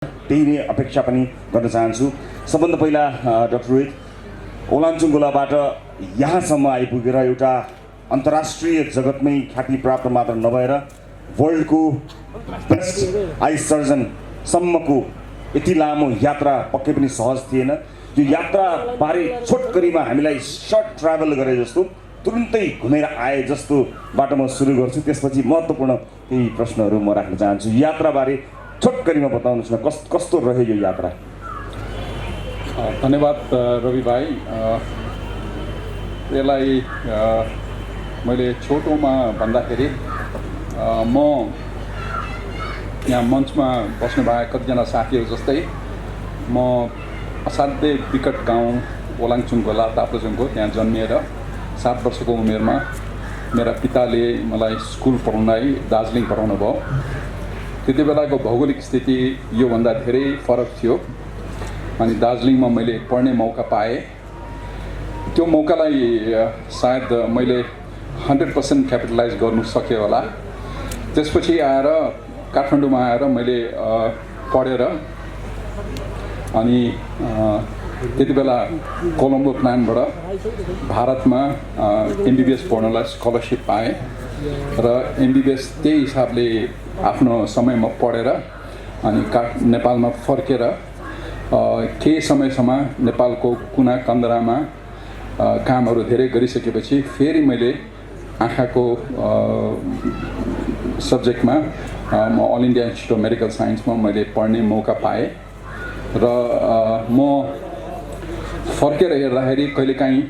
त्यही नै अपेक्षा पनि गर्न चाहन्छु। सबभन्दा पहिला डाक्टर रोहित, ओलाञ्चुङ्गोलाबाट यहाँसम्म आइपुगेर एउटा अन्तर्राष्ट्रिय जगतमै ख्याति प्राप्त मात्र नभएर वर्ल्डको बेस्ट आई सर्जनसम्मको यति लामो यात्रा पक्कै पनि सहज थिएन। त्यो यात्राबारे छोटकरीमा हामीलाई सर्ट ट्राभल गरे जस्तो तुरुन्तै घुमेर आए जस्तोबाट म सुरु गर्छु, त्यसपछि महत्त्वपूर्ण केही प्रश्नहरू म राख्न चाहन्छु। यात्राबारे छोटकरीमा बताउनुहोस् न, कस्तो रह्यो यो यात्रा? धन्यवाद रवि भाइ। यसलाई मैले छोटोमा भन्दाखेरि म यहाँ मञ्चमा बस्नु भएको कतिजना साथीहरू जस्तै म असाध्यै विकट गाउँ ओलाङचुङगोला ताप्लेजुङको त्यहाँ जन्मिएर 7 वर्षको उमेरमा मेरा पिताले मलाई स्कुल पढाउनलाई दार्जिलिङ पठाउनु भयो। त्यति बेलाको भौगोलिक स्थिति योभन्दा धेरै फरक थियो अनि दार्जिलिङमा मैले पढ्ने मौका पाएँ। त्यो मौकालाई सायद मैले 100% क्यापिटलाइज गर्नु सकेँ होला। त्यसपछि आएर काठमाडौँमा आएर मैले पढेर अनि त्यति बेला कोलम्बो प्लानबाट भारतमा एमबिबिएस पढ्नलाई स्कलरसिप पाएँ र एमबिबिएस त्यही हिसाबले आफ्नो समयमा पढेर अनि नेपालमा फर्केर केही समयसम्म नेपालको कुना कन्दरामा कामहरू धेरै गरिसकेपछि फेरि मैले आँखाको सब्जेक्टमा म all India institute of medical साइन्समा मैले पढ्ने मौका पाएँ र म फर्केर हेर्दाखेरि कहिलेकाहीँ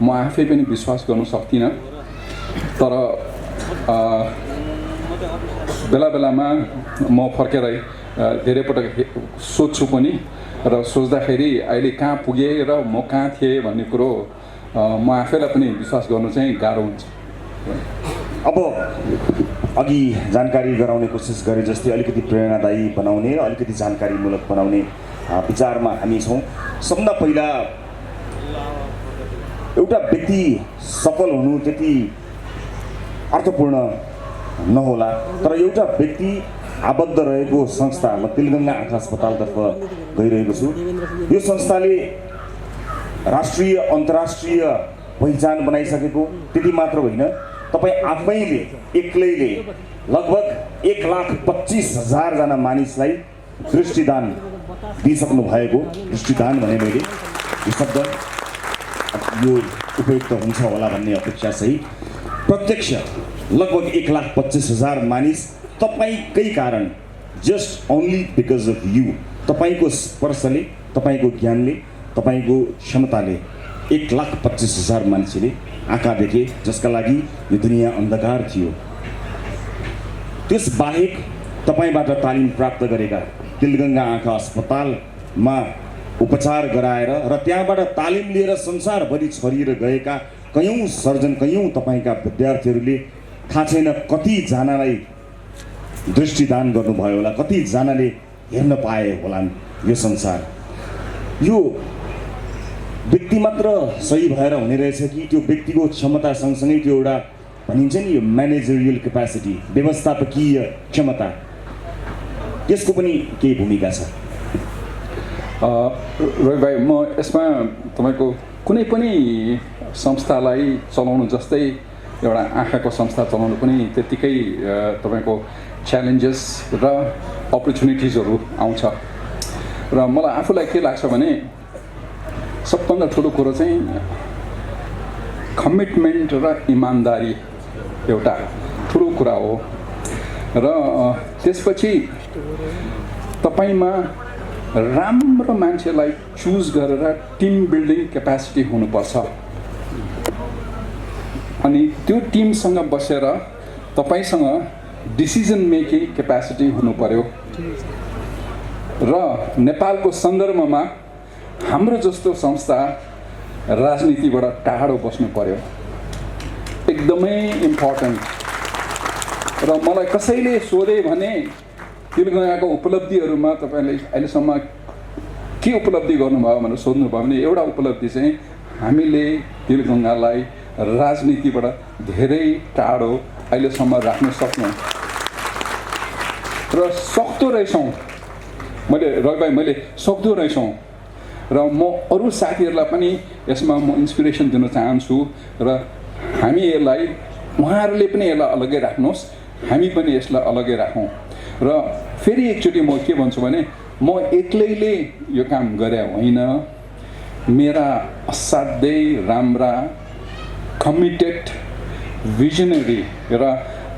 म आफै पनि विश्वास गर्न सक्दिनँ, तर बेला बेलामा म फर्केर धेरै पटक सोध्छु पनि र सोच्दाखेरि अहिले कहाँ पुगेँ र म कहाँ थिएँ भन्ने कुरो म आफैलाई पनि विश्वास गर्नु चाहिँ गाह्रो हुन्छ। अब अघि जानकारी गराउने कोसिस गरे जस्तै अलिकति प्रेरणादायी बनाउने, अलिकति जानकारीमूलक बनाउने विचारमा हामी छौँ। सबभन्दा पहिला एउटा व्यक्ति सफल हुनु त्यति अर्थपूर्ण नहोला, तर एउटा व्यक्ति आबद्ध रहेको संस्था, म तिलगङ्गा आँखा अस्पतालतर्फ गइरहेको छु। यो संस्थाले राष्ट्रिय अन्तर्राष्ट्रिय पहिचान बनाइसकेको त्यति मात्र होइन, तपाईँ आफैले एक्लैले लगभग 1,25,000 जना मानिसलाई दृष्टिदान दिइसक्नु भएको। दृष्टिदान भने मैले यो शब्द यो उपयुक्त हुन्छ होला भन्ने अपेक्षा सही। प्रत्यक्ष लगभग 1,25,000 मानिस तपाईँकै कारण, just only because of you, तपाईँको स्पर्शले, तपाईँको ज्ञानले, तपाईँको क्षमताले 1,25,000 मान्छेले आँखा देखे जसका लागि यो दुनियाँ अन्धकार थियो। त्यसबाहेक तपाईँबाट तालिम प्राप्त गरेका, तिलगङ्गा आँखा अस्पतालमा उपचार गराएर र त्यहाँबाट तालिम लिएर संसारभरि छरिएर गएका कयौँ सर्जन, कयौँ तपाईँका विद्यार्थीहरूले थाहा छैन कतिजनालाई दृष्टिदान गर्नुभयो होला, कतिजनाले हेर्न पाए होलान् यो संसार। यो व्यक्ति मात्र सही भएर हुने रहेछ कि त्यो व्यक्तिको क्षमता सँगसँगै त्यो एउटा भनिन्छ नि यो म्यानेजरियल क्यापासिटी, व्यवस्थापकीय क्षमता, यसको पनि केही भूमिका छ? रोहित भाइ, म यसमा तपाईँको कुनै पनि संस्थालाई चलाउनु जस्तै एउटा आँखाको संस्था चलाउनु पनि त्यत्तिकै तपाईँको च्यालेन्जेस र अपर्च्युनिटिजहरू आउँछ र मलाई आफूलाई के लाग्छ भने सबभन्दा ठुलो कुरो चाहिँ कमिटमेन्ट र इमान्दारी एउटा ठुलो कुरा हो र त्यसपछि तपाईँमा राम्रो मान्छेलाई चुज गरेर टिम बिल्डिङ क्यापासिटी हुनुपर्छ अनि त्यो टिमसँग बसेर तपाईँसँग डिसिजन मेकिङ क्यापासिटी हुनु पर्यो र नेपालको सन्दर्भमा हाम्रो जस्तो संस्था राजनीतिबाट टाढो बस्नु पर्यो, एकदमै इम्पोर्टेन्ट। र मलाई कसैले सोधे भने तिलगङ्गाको उपलब्धिहरूमा तपाईँले अहिलेसम्म के उपलब्धि गर्नुभयो भनेर सोध्नुभयो भने एउटा उपलब्धि चाहिँ हामीले तिलगङ्गालाई राजनीतिबाट धेरै टाढो अहिलेसम्म राख्न सक्यौँ र सक्दो रहेछौँ। मैले रवि भाइ मैले सक्दो रहेछौँ र म अरू साथीहरूलाई पनि यसमा म इन्सपिरेसन दिन चाहन्छु र हामी यसलाई उहाँहरूले पनि यसलाई अलग्गै राख्नुहोस्, हामी पनि यसलाई अलग्गै राखौँ। र फेरि एकचोटि म के भन्छु भने म एक्लैले यो काम गरे होइन, मेरा असाध्यै राम्रा कमिटेड भिजनरी र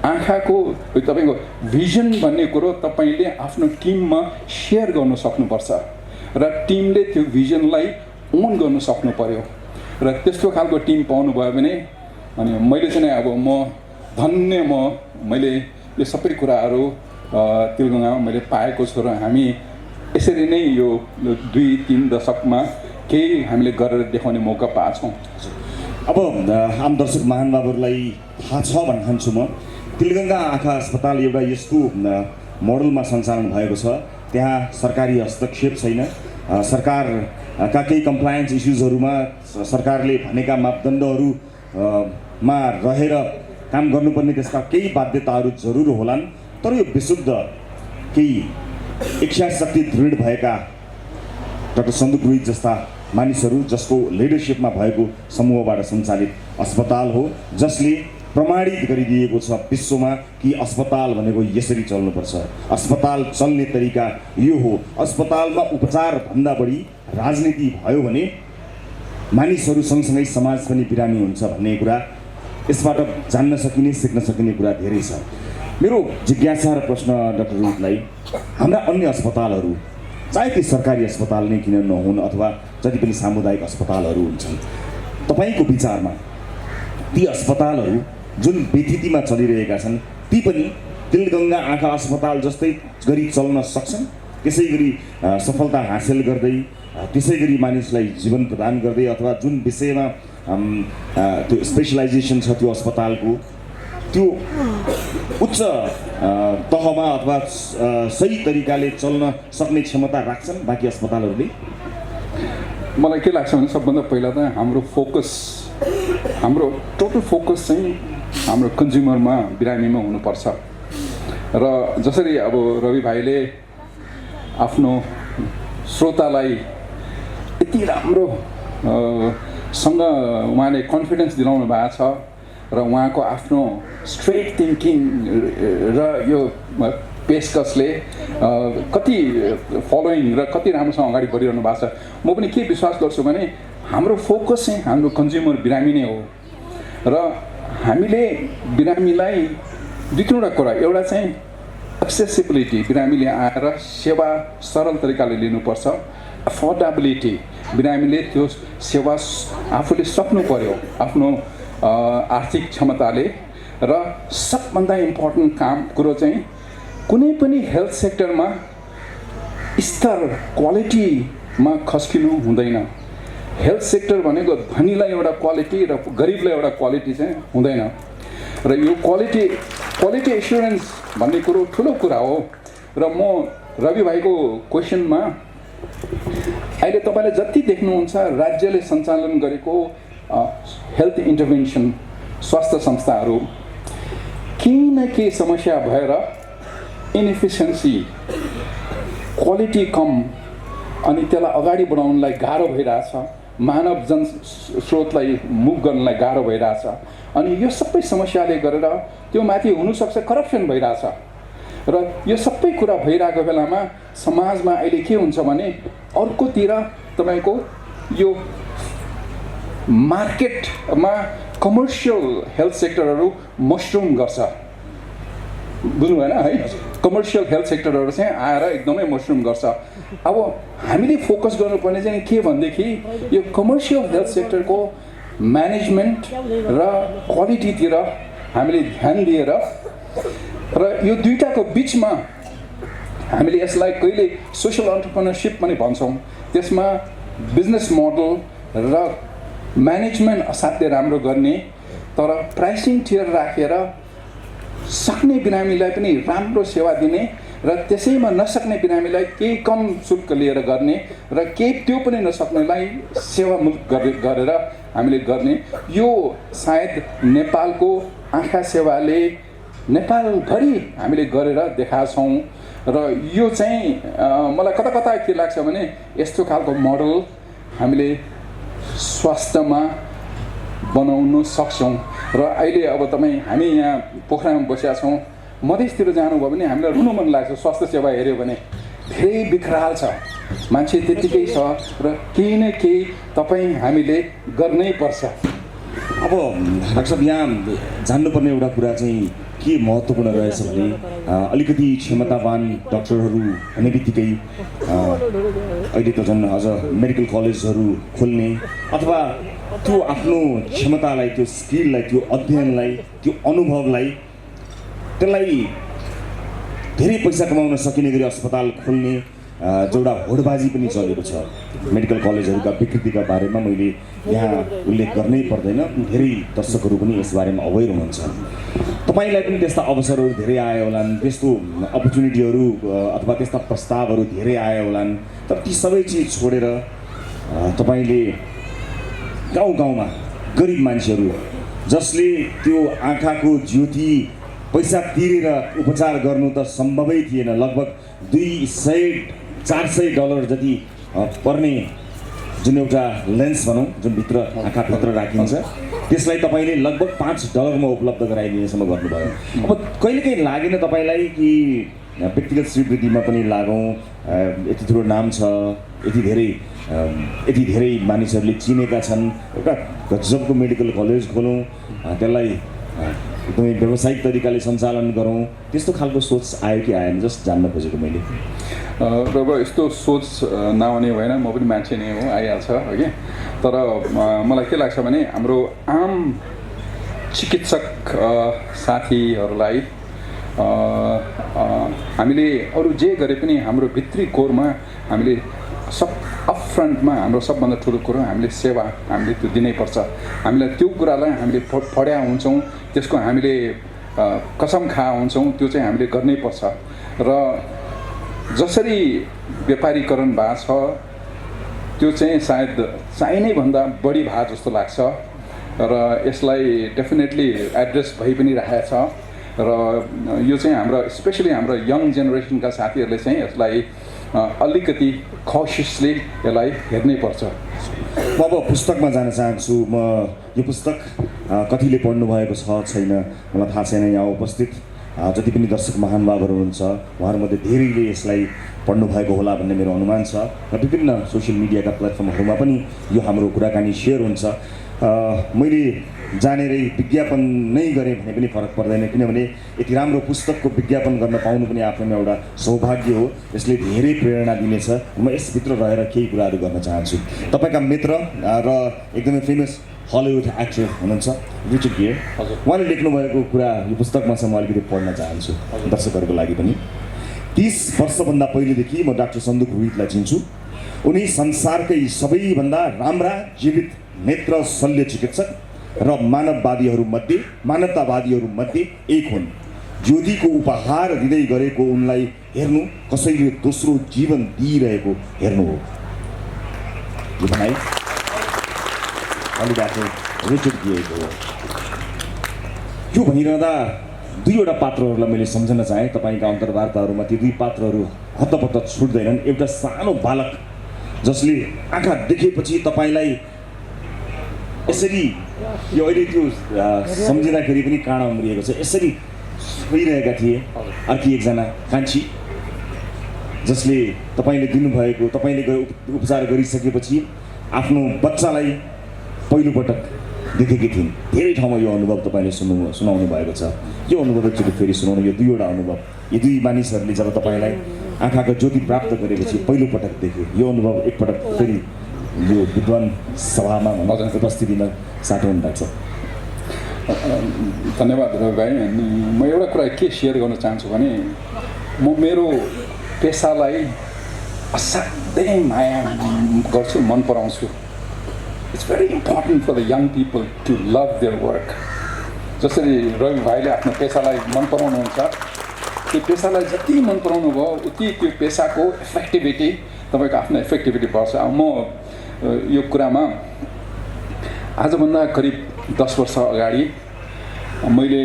आँखाको तपाईँको भिजन भन्ने कुरो तपाईँले आफ्नो टिममा सेयर गर्नु सक्नुपर्छ र टिमले त्यो भिजनलाई ओन गर्नु सक्नु पर्यो र त्यस्तो खालको टिम पाउनुभयो भने अनि मैले चाहिँ अब धन्य मैले यो सबै कुराहरू तिलगङ्गामा मैले पाएको छु र हामी यसरी नै यो 2-3 दशकमा केही हामीले गरेर देखाउने मौका पाएछौँ। अब आम दर्शक महानुभावहरूलाई थाहा छ भन्न ठान्छु म, तिलगङ्गा आँखा अस्पताल एउटा यस्तो मोडलमा सञ्चालन भएको छ, त्यहाँ सरकारी हस्तक्षेप छैन। सरकारका केही कम्प्लायन्स इस्युजहरूमा सरकारले भनेका मापदण्डहरूमा रहेर काम गर्नुपर्ने त्यसका केही बाध्यताहरू जरुर होलान्, तर यो विशुद्ध केही इच्छाशक्ति दृढ भएका डाक्टर सन्दु पुरोहित जस्ता मानिसहरू जसको लिडरसिपमा भएको समूहबाट सञ्चालित अस्पताल हो, जसले प्रमाणित गरिदिएको छ विश्वमा कि अस्पताल भनेको यसरी चल्नुपर्छ, अस्पताल चल्ने तरिका यो हो। अस्पतालमा उपचार भन्दा बढी राजनीति भयो भने मानिसहरू सँगसँगै समाज पनि बिरामी हुन्छ भन्ने कुरा यसबाट जान्न सकिने, सिक्न सकिने कुरा धेरै छ। मेरो जिज्ञासा र प्रश्न डाक्टर रोहितलाई, हाम्रा अन्य अस्पतालहरू चाहे ती सरकारी अस्पताल नै किन नहुन् अथवा जति पनि सामुदायिक अस्पतालहरू हुन्छन्, तपाईँको विचारमा ती अस्पतालहरू जुन बेथितिमा चलिरहेका छन् ती पनि तिलगङ्गा आँखा अस्पताल जस्तै गरी चल्न सक्छन्, त्यसै गरी सफलता हासिल गर्दै त्यसै गरी मानिसलाई जीवन प्रदान गर्दै अथवा जुन विषयमा त्यो स्पेसलाइजेसन छ त्यो अस्पतालको त्यो उच्च तहमा अथवा सही तरिकाले चल्न सक्ने क्षमता राख्छन् बाँकी अस्पतालहरूले? मलाई के लाग्छ भने सबभन्दा पहिला त हाम्रो टोटल फोकस चाहिँ हाम्रो कन्ज्युमरमा, बिरामीमा हुनुपर्छ। र जसरी अब रवि भाइले आफ्नो श्रोतालाई यति राम्रो सँग उहाँले कन्फिडेन्स दिलाउनु भएको छ र उहाँको आफ्नो स्ट्रेट थिङ्किङ र यो पेशकसले कति फलोइङ र कति राम्रोसँग अगाडि बढिरहनु भएको छ। म पनि के विश्वास गर्छु भने हाम्रो फोकस चाहिँ हाम्रो कन्ज्युमर बिरामी नै हो र हामीले बिरामीलाई 2-3वटा कुरा, एउटा चाहिँ एक्सेसिबिलिटी, बिरामीले आएर सेवा सरल तरिकाले लिनुपर्छ, अफोर्डेबिलिटी, बिरामीले त्यो सेवा आफूले सक्नु पर्यो आफ्नो आर्थिक क्षमताले, र सबभन्दा इम्पोर्टेन्ट कुरो चाहिँ कुनै पनि हेल्थ सेक्टरमा स्तर क्वालिटीमा खस्किनु हुँदैन। हेल्थ सेक्टर भनेको धनीलाई एउटा क्वालिटी र गरिबलाई एउटा क्वालिटी चाहिँ हुँदैन र यो क्वालिटी एस्युरेन्स भन्ने कुरो ठुलो कुरा हो। र म रवि भाइको क्वेसनमा अहिले तपाईँले जति देख्नुहुन्छ राज्यले सञ्चालन गरेको हेल्थ इन्टरभेन्सन स्वास्थ्य संस्थाहरू केही न केही समस्या भएर इनएफिसियन्सी, क्वालिटी कम, अनि त्यसलाई अगाडि बढाउनलाई गाह्रो भइरहेछ, मानव जनस्रोतलाई मुभ गर्नलाई गाह्रो भइरहेछ। अनि यो सबै समस्याले गरेर त्यो माथि हुनसक्छ करप्सन भइरहेछ र यो सबै कुरा भइरहेको बेलामा समाजमा अहिले के हुन्छ भने अर्कोतिर तपाईँको यो मार्केटमा कमर्सियल हेल्थ सेक्टरहरू मसरुम गर्छ, बुझ्नु भएन है? कमर्सियल हेल्थ सेक्टरहरू चाहिँ आएर एकदमै मसरुम गर्छ। अब हामीले फोकस गर्नुपर्ने चाहिँ के भनेदेखि यो कमर्सियल हेल्थ सेक्टरको म्यानेजमेन्ट र क्वालिटीतिर हामीले ध्यान दिएर र यो दुईटाको बिचमा हामीले यसलाई कहिले सोसल एन्टरप्रेन्योरसिप पनि भन्छौँ, त्यसमा बिजनेस मोडल र म्यानेजमेन्ट असाध्यै राम्रो गर्ने तर प्राइसिङ टियर राखेर सक्ने बिरामीलाई पनि राम्रो सेवा दिने र त्यसैमा नसक्ने बिरामीलाई केही कम शुल्क लिएर गर्ने र केही त्यो पनि नसक्नेलाई सेवामुक्त गरेर हामीले गर्ने। यो सायद नेपालको आँखा सेवाले नेपालभरि हामीले गरेर देखाएको छौँ र यो चाहिँ मलाई कता कता के लाग्छ भने यस्तो खालको मोडल हामीले स्वास्थ्यमा बनाउन सक्छौँ। र अहिले अब हामी यहाँ पोखरामा बसेका छौँ, मधेसतिर जानुभयो भने हामीलाई रुनु मन लाग्छ। स्वास्थ्य सेवा हेऱ्यो भने धेरै बिखराल छ, मान्छे त्यत्तिकै छ र केही न केही हामीले गर्नै पर्छ। अब डाक्टर साहब, यहाँ जान्नुपर्ने एउटा कुरा चाहिँ के महत्त्वपूर्ण रहेछ भने अलिकति क्षमतावान डक्टरहरू हुने बित्तिकै अहिले त झन् अझ मेडिकल कलेजहरू खोल्ने अथवा त्यो आफ्नो क्षमतालाई, त्यो स्किललाई, त्यो अध्ययनलाई, त्यो अनुभवलाई, त्यसलाई धेरै पैसा कमाउन सकिने गरी अस्पताल खोल्ने एउटा होडबाजी पनि चलेको छ। मेडिकल कलेजहरूका विकृतिका बारेमा मैले यहाँ उल्लेख गर्नै पर्दैन, धेरै दर्शकहरू पनि यस बारेमा अवेर हुनुहुन्छ। तपाईँलाई पनि त्यस्ता अवसरहरू धेरै आए होलान्, त्यस्तो अपर्च्युनिटीहरू अथवा त्यस्ता प्रस्तावहरू धेरै आए होलान्, तर ती सबै चिज छोडेर तपाईँले गाउँ गाउँमा गरिब मान्छेहरू जसले त्यो आँखाको ज्योति पैसा तिरेर उपचार गर्नु त सम्भवै थिएन, लगभग $200-400 जति पर्ने जुन एउटा लेन्स भनौँ, जुन भित्र आँखाभित्र राखिन्छ, त्यसलाई तपाईँले लगभग $5 मा उपलब्ध गराइदिनेसम्म गर्नुभयो। अब कहिलेकाहीँ लागेन तपाईँलाई कि व्यक्तिगत स्वीकृतिमा पनि लागौँ, यति ठुलो नाम छ, यति धेरै मानिसहरूले चिनेका छन्, एउटा गजबको मेडिकल कलेज खोलौँ, त्यसलाई एकदमै व्यावसायिक तरिकाले सञ्चालन गरौँ, त्यस्तो खालको सोच आयो कि आएन? जस्ट जान्न खोजेको मैले। अब यस्तो सोच नआउने भएन, म पनि मान्छे नै हो, आइहाल्छ हगि। तर मलाई के लाग्छ भने हाम्रो आम चिकित्सक साथीहरूलाई हामीले अरू जे गरे पनि हाम्रो भित्री कोरमा हामीले सब अपफ्रन्टमा हाम्रो सबभन्दा ठुलो कुरो हामीले सेवा हामीले त्यो दिनैपर्छ। हामीलाई त्यो कुरालाई हामीले पढ्या हुन्छौँ, त्यसको हामीले कसम खाए हुन्छौँ, त्यो चाहिँ हामीले गर्नै पर्छ। र जसरी व्यापारीकरण भएको छ त्यो चाहिँ सायद चाहिने भन्दा बढी भएको जस्तो लाग्छ र यसलाई डेफिनेटली एड्रेस भइ पनि राखेको छ। र यो चाहिँ हाम्रो स्पेसली हाम्रो यङ जेनेरेसनका साथीहरूले चाहिँ यसलाई अलिकति कसियसली यसलाई हेर्नै पर्छ। म अब पुस्तकमा जान चाहन्छु। म यो पुस्तक कतिले पढ्नु भएको छ छैन मलाई थाहा छैन। यहाँ उपस्थित जति पनि दर्शक महानुभावहरू हुनुहुन्छ उहाँहरूमध्ये धेरैले यसलाई पढ्नु भएको होला भन्ने मेरो अनुमान छ र विभिन्न सोसियल मिडियाका प्लेटफर्महरूमा पनि यो हाम्रो कुराकानी सेयर हुन्छ। मैले जानेरै विज्ञापन नै गरेँ भने पनि फरक पर्दैन, किनभने यति राम्रो पुस्तकको विज्ञापन गर्न पाउनु पनि आफ्नोमा एउटा सौभाग्य हो। यसले धेरै प्रेरणा दिनेछ। म यसभित्र रहेर केही कुराहरू गर्न चाहन्छु। तपाईँका मित्र र एकदमै फेमस हलिउड एक्टर हुनुहुन्छ रिचर्ड गियर, उहाँले लेख्नुभएको कुरा यो पुस्तकमा छ, म अलिकति पढ्न चाहन्छु दर्शकहरूको लागि पनि। 30 वर्षभन्दा पहिलेदेखि म डाक्टर सन्दुक रोहितलाई चिन्छु। उनी संसारकै सबैभन्दा राम्रा जीवित नेत्र शल्य चिकित्सक र मानवतावादीहरूमध्ये एक हुन्। ज्योतिको उपहार दिँदै गरेको उनलाई हेर्नु कसैले दोस्रो जीवन दिइरहेको हेर्नु हो। यो भनाइ डाक्टर रिचर्ड गियरको हो। यो भनिरहँदा दुईवटा पात्रहरूलाई मैले सम्झन चाहेँ। तपाईँका अन्तर्वार्ताहरूमा ती दुई पात्रहरू हत्तपत्त छुट्दैनन्। एउटा सानो बालक जसले आँखा देखेपछि तपाईँलाई यसरी, यो अहिले त्यो सम्झिँदाखेरि पनि काँडा उम्रिएको छ, यसरी छोइरहेका थिए। अर्की एकजना कान्छी जसले तपाईँले दिनुभएको, तपाईँले उपचार गरिसकेपछि आफ्नो बच्चालाई पहिलोपटक देखेकी थिइन्। धेरै ठाउँमा यो अनुभव तपाईँले सुनाउनु भएको छ। यो अनुभव एकचोटि फेरि सुनाउनु। यो दुईवटा अनुभव, यी दुई मानिसहरूले जब तपाईँलाई आँखाको ज्योति प्राप्त गरेपछि पहिलोपटक देखे, यो अनुभव एकपटक फेरि यो विद्वान सभामा उपस्थितिमा साटौँ लाग्छ। धन्यवाद रवि भाइ। अनि म एउटा कुरा के सेयर गर्न चाहन्छु भने म मेरो पेसालाई असाध्यै माया गर्छु, मन पराउँछु। It's very important for the young people to love their work. जसरी रवि भाइले आफ्नो पेसालाई मन पराउनुहुन्छ, त्यो पेसालाई जति मन पराउनु भयो उति त्यो पेसाको इफेक्टिभिटी, तपाईँको आफ्नो इफेक्टिभिटी बढ्छ। म यो कुरामा आजभन्दा करिब 10 वर्ष अगाडि मैले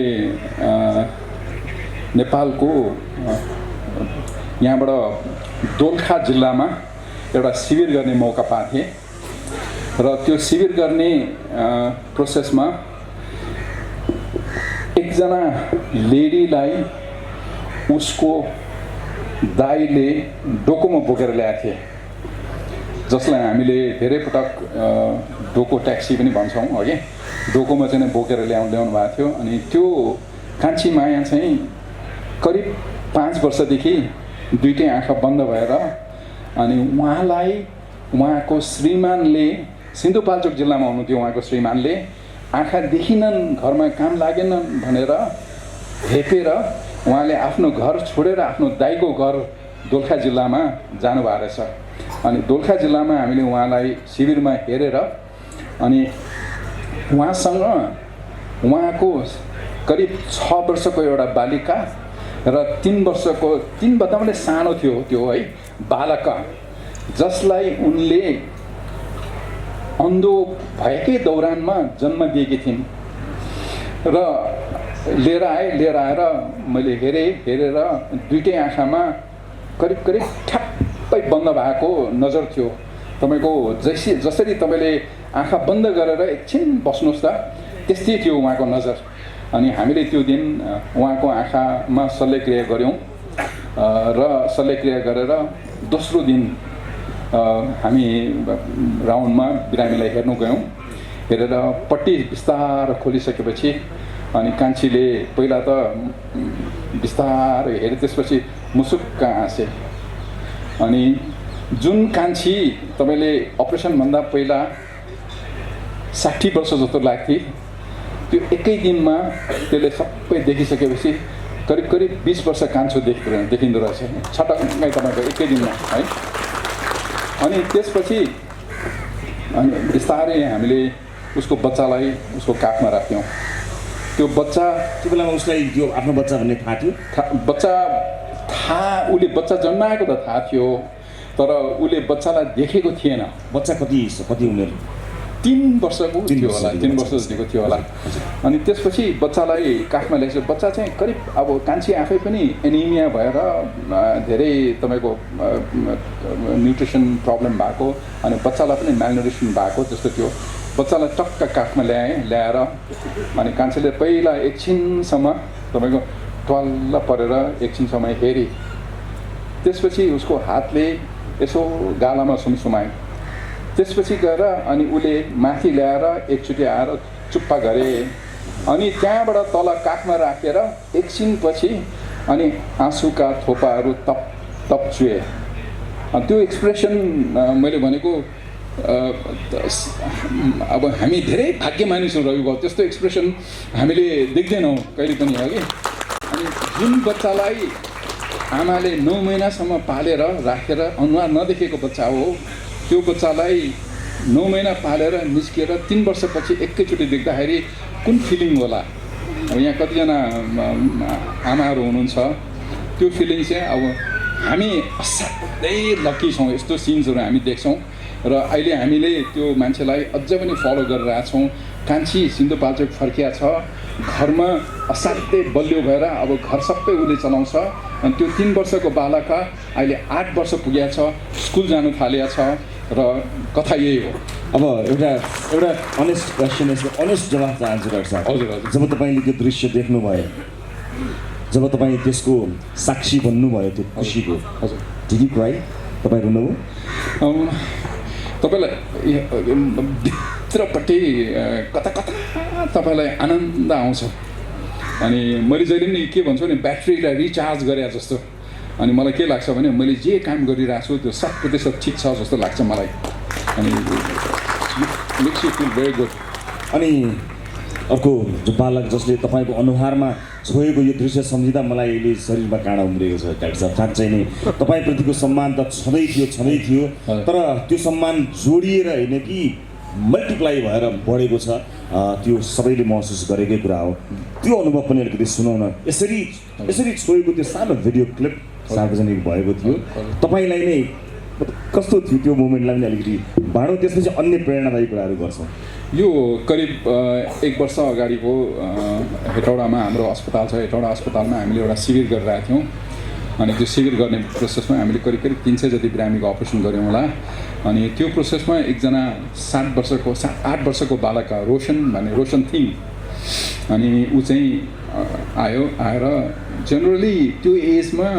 नेपालको यहाँबाट दोलखा जिल्लामा एउटा शिविर गर्ने मौका पाएको थिएँ र त्यो शिविर गर्ने प्रोसेसमा एकजना लेडीलाई उसको दाइले डोकोमा बोकेर ल्याएको थिए, जसलाई हामीले धेरै पटक डोको ट्याक्सी पनि भन्छौँ अघि। डोकोमा चाहिँ बोकेर ल्याउनु भएको थियो। अनि त्यो कान्छी माया चाहिँ करिब 5 वर्षदेखि दुईटै आँखा बन्द भएर, अनि उहाँलाई उहाँको श्रीमानले सिन्धुपाल्चोक जिल्लामा हुनुहुन्थ्यो, उहाँको श्रीमानले आँखा देखिनन्, घरमा काम लागेनन् भनेर हेपेर उहाँले आफ्नो घर छोडेर आफ्नो दाइको घर दोलखा जिल्लामा जानुभएको रहेछ। अनि दोलखा जिल्लामा हामीले उहाँलाई शिविरमा हेरेर अनि उहाँसँग उहाँको करिब 6 वर्षको एउटा बालिका र 3 वर्षको 3 बताउनै सानो थियो त्यो है बालक, जसलाई उनले अन्धो भएकै दौरानमा जन्म दिएकी थिइन् र लिएर आएर मैले हेरेर दुईटै आँखामा करिब ठ्याप्पै बन्द भएको नजर थियो। तपाईँको जसरी तपाईँले आँखा बन्द गरेर एकछिन बस्नुहोस् त, त्यस्तै थियो उहाँको नजर। अनि हामीले त्यो दिन उहाँको आँखामा शल्यक्रिया गऱ्यौँ र शल्यक्रिया गरेर दोस्रो दिन हामी राउन्डमा बिरामीलाई हेर्नु गयौँ। हेरेर पट्टी बिस्तारै खोलिसकेपछि अनि कान्छीले पहिला त बिस्तारै हेरे, त्यसपछि मुसुक्क हाँसे। अनि जुन कान्छी तपाईँले अपरेसनभन्दा पहिला 60 वर्ष जस्तो लाग्थे, त्यो एकै दिनमा त्यसले सबै देखिसकेपछि करिब 20 वर्ष कान्छो देखिँदो रहेछ छटक्कै तपाईँको एकै दिनमा है। अनि त्यसपछि अनि बिस्तारै हामीले उसको बच्चालाई उसको काखमा राख्यौँ। त्यो बच्चा त्यो बेलामा उसलाई यो आफ्नो बच्चा भन्ने थाहा थियो? उसले बच्चा जन्माएको त थाहा थियो, तर उसले बच्चालाई देखेको थिएन। बच्चा कति उमेर? 3 वर्षको थियो होला, 3 वर्ष जतिको थियो होला। अनि त्यसपछि बच्चालाई काखमा ल्याएपछि बच्चा चाहिँ करिब अब कान्छी आफै पनि एनिमिया भएर धेरै तपाईँको न्युट्रिसन प्रब्लम भएको, अनि बच्चालाई पनि म्यालन्युट्रिसन भएको जस्तो थियो। बच्चालाई टक्क काखमा ल्याएर अनि कान्छीले पहिला एकछिनसम्म तपाईँको ट्वाल्ल परेर एकछिनसम्म हेरी, त्यसपछि उसको हातले यसो गालामा सुमसुमायो। त्यसपछि गएर अनि उसले माथि ल्याएर एकचोटि आएर चुप्पा गरे। अनि त्यहाँबाट तल काखमा राखेर एकछिनपछि अनि आँसुका थोपाहरू तप चुए। त्यो एक्सप्रेसन मैले भनेको अब हामी धेरै भाग्यमानी छौँ रविबाबु, त्यस्तो एक्सप्रेसन हामीले देख्दैनौँ कहिले पनि अघि। अनि जुन बच्चालाई आमाले 9 महिनासम्म पालेर राखेर अनुहार नदेखेको बच्चा हो, त्यो बच्चालाई 9 महिना पालेर निस्किएर 3 वर्षपछि एकैचोटि देख्दाखेरि कुन फिलिङ होला? अब यहाँ कतिजना आमाहरू हुनुहुन्छ, त्यो फिलिङ चाहिँ अब हामी असाध्यै लकी छौँ, यस्तो सिन्सहरू हामी देख्छौँ। र अहिले हामीले त्यो मान्छेलाई अझै पनि फलो गरिरहेछौँ। कान्छी सिन्धुपाल्चोक फर्किया छ, घरमा असाध्यै बलियो भएर अब घर सबै उसले चलाउँछ। अनि त्यो 3 वर्षको बालका अहिले 8 वर्ष पुगेको छ, स्कुल जानु थालेको छ र कथा यही हो। अब एउटा अनेस्ट क्वेसन, यसको अनेस्ट जवाफ चाहन्छु डाक्टर साहब। हजुर। जब तपाईँले त्यो दृश्य देख्नुभयो, जब तपाईँ त्यसको साक्षी बन्नुभयो त्यो खुसीको, हजुर, डिड यु क्राई? तपाईँ रुनुभयो? तपाईँलाई भित्रपट्टि कता तपाईँलाई आनन्द आउँछ। अनि मैले जहिले पनि के भन्छु भने ब्याट्रीलाई रिचार्ज गरे जस्तो। अनि मलाई के लाग्छ भने मैले जे काम गरिरहेको छु त्यो 100% ठिक छ जस्तो लाग्छ मलाई। अनि makes you feel very good. अनि अर्को जो बालक जसले तपाईँको अनुहारमा छोएको यो दृश्य सम्झिँदा मलाई अहिले शरीरमा काँडा उम्रिएको छ डाक्टर साहब। साँच्चै नै तपाईँप्रतिको सम्मान त छँदै थियो, तर त्यो सम्मान जोडिएर होइन कि मल्टिप्लाई भएर बढेको छ, त्यो सबैले महसुस गरेकै कुरा हो। त्यो अनुभव पनि अलिकति सुनाउन। यसरी छोएको त्यो सानो भिडियो क्लिप सार्वजनिक भएको थियो, तपाईँलाई नै कस्तो थियो त्यो मोमेन्टलाई पनि अलिकति बाँडौँ, त्यसपछि अन्य प्रेरणादायी कुराहरू गर्छौँ। यो करिब 1 वर्ष अगाडिको हेटौडामा हाम्रो अस्पताल छ, हेटौडा अस्पतालमा हामीले एउटा शिविर गरिरहेको थियौँ। अनि त्यो शिविर गर्ने प्रोसेसमा हामीले करिब करिब 300 जति बिरामीको अपरेसन गऱ्यौँ होला। अनि त्यो प्रोसेसमा एकजना 8 वर्षको बालक रोशन थिङ, अनि ऊ चाहिँ आएर जेनरली त्यो एजमा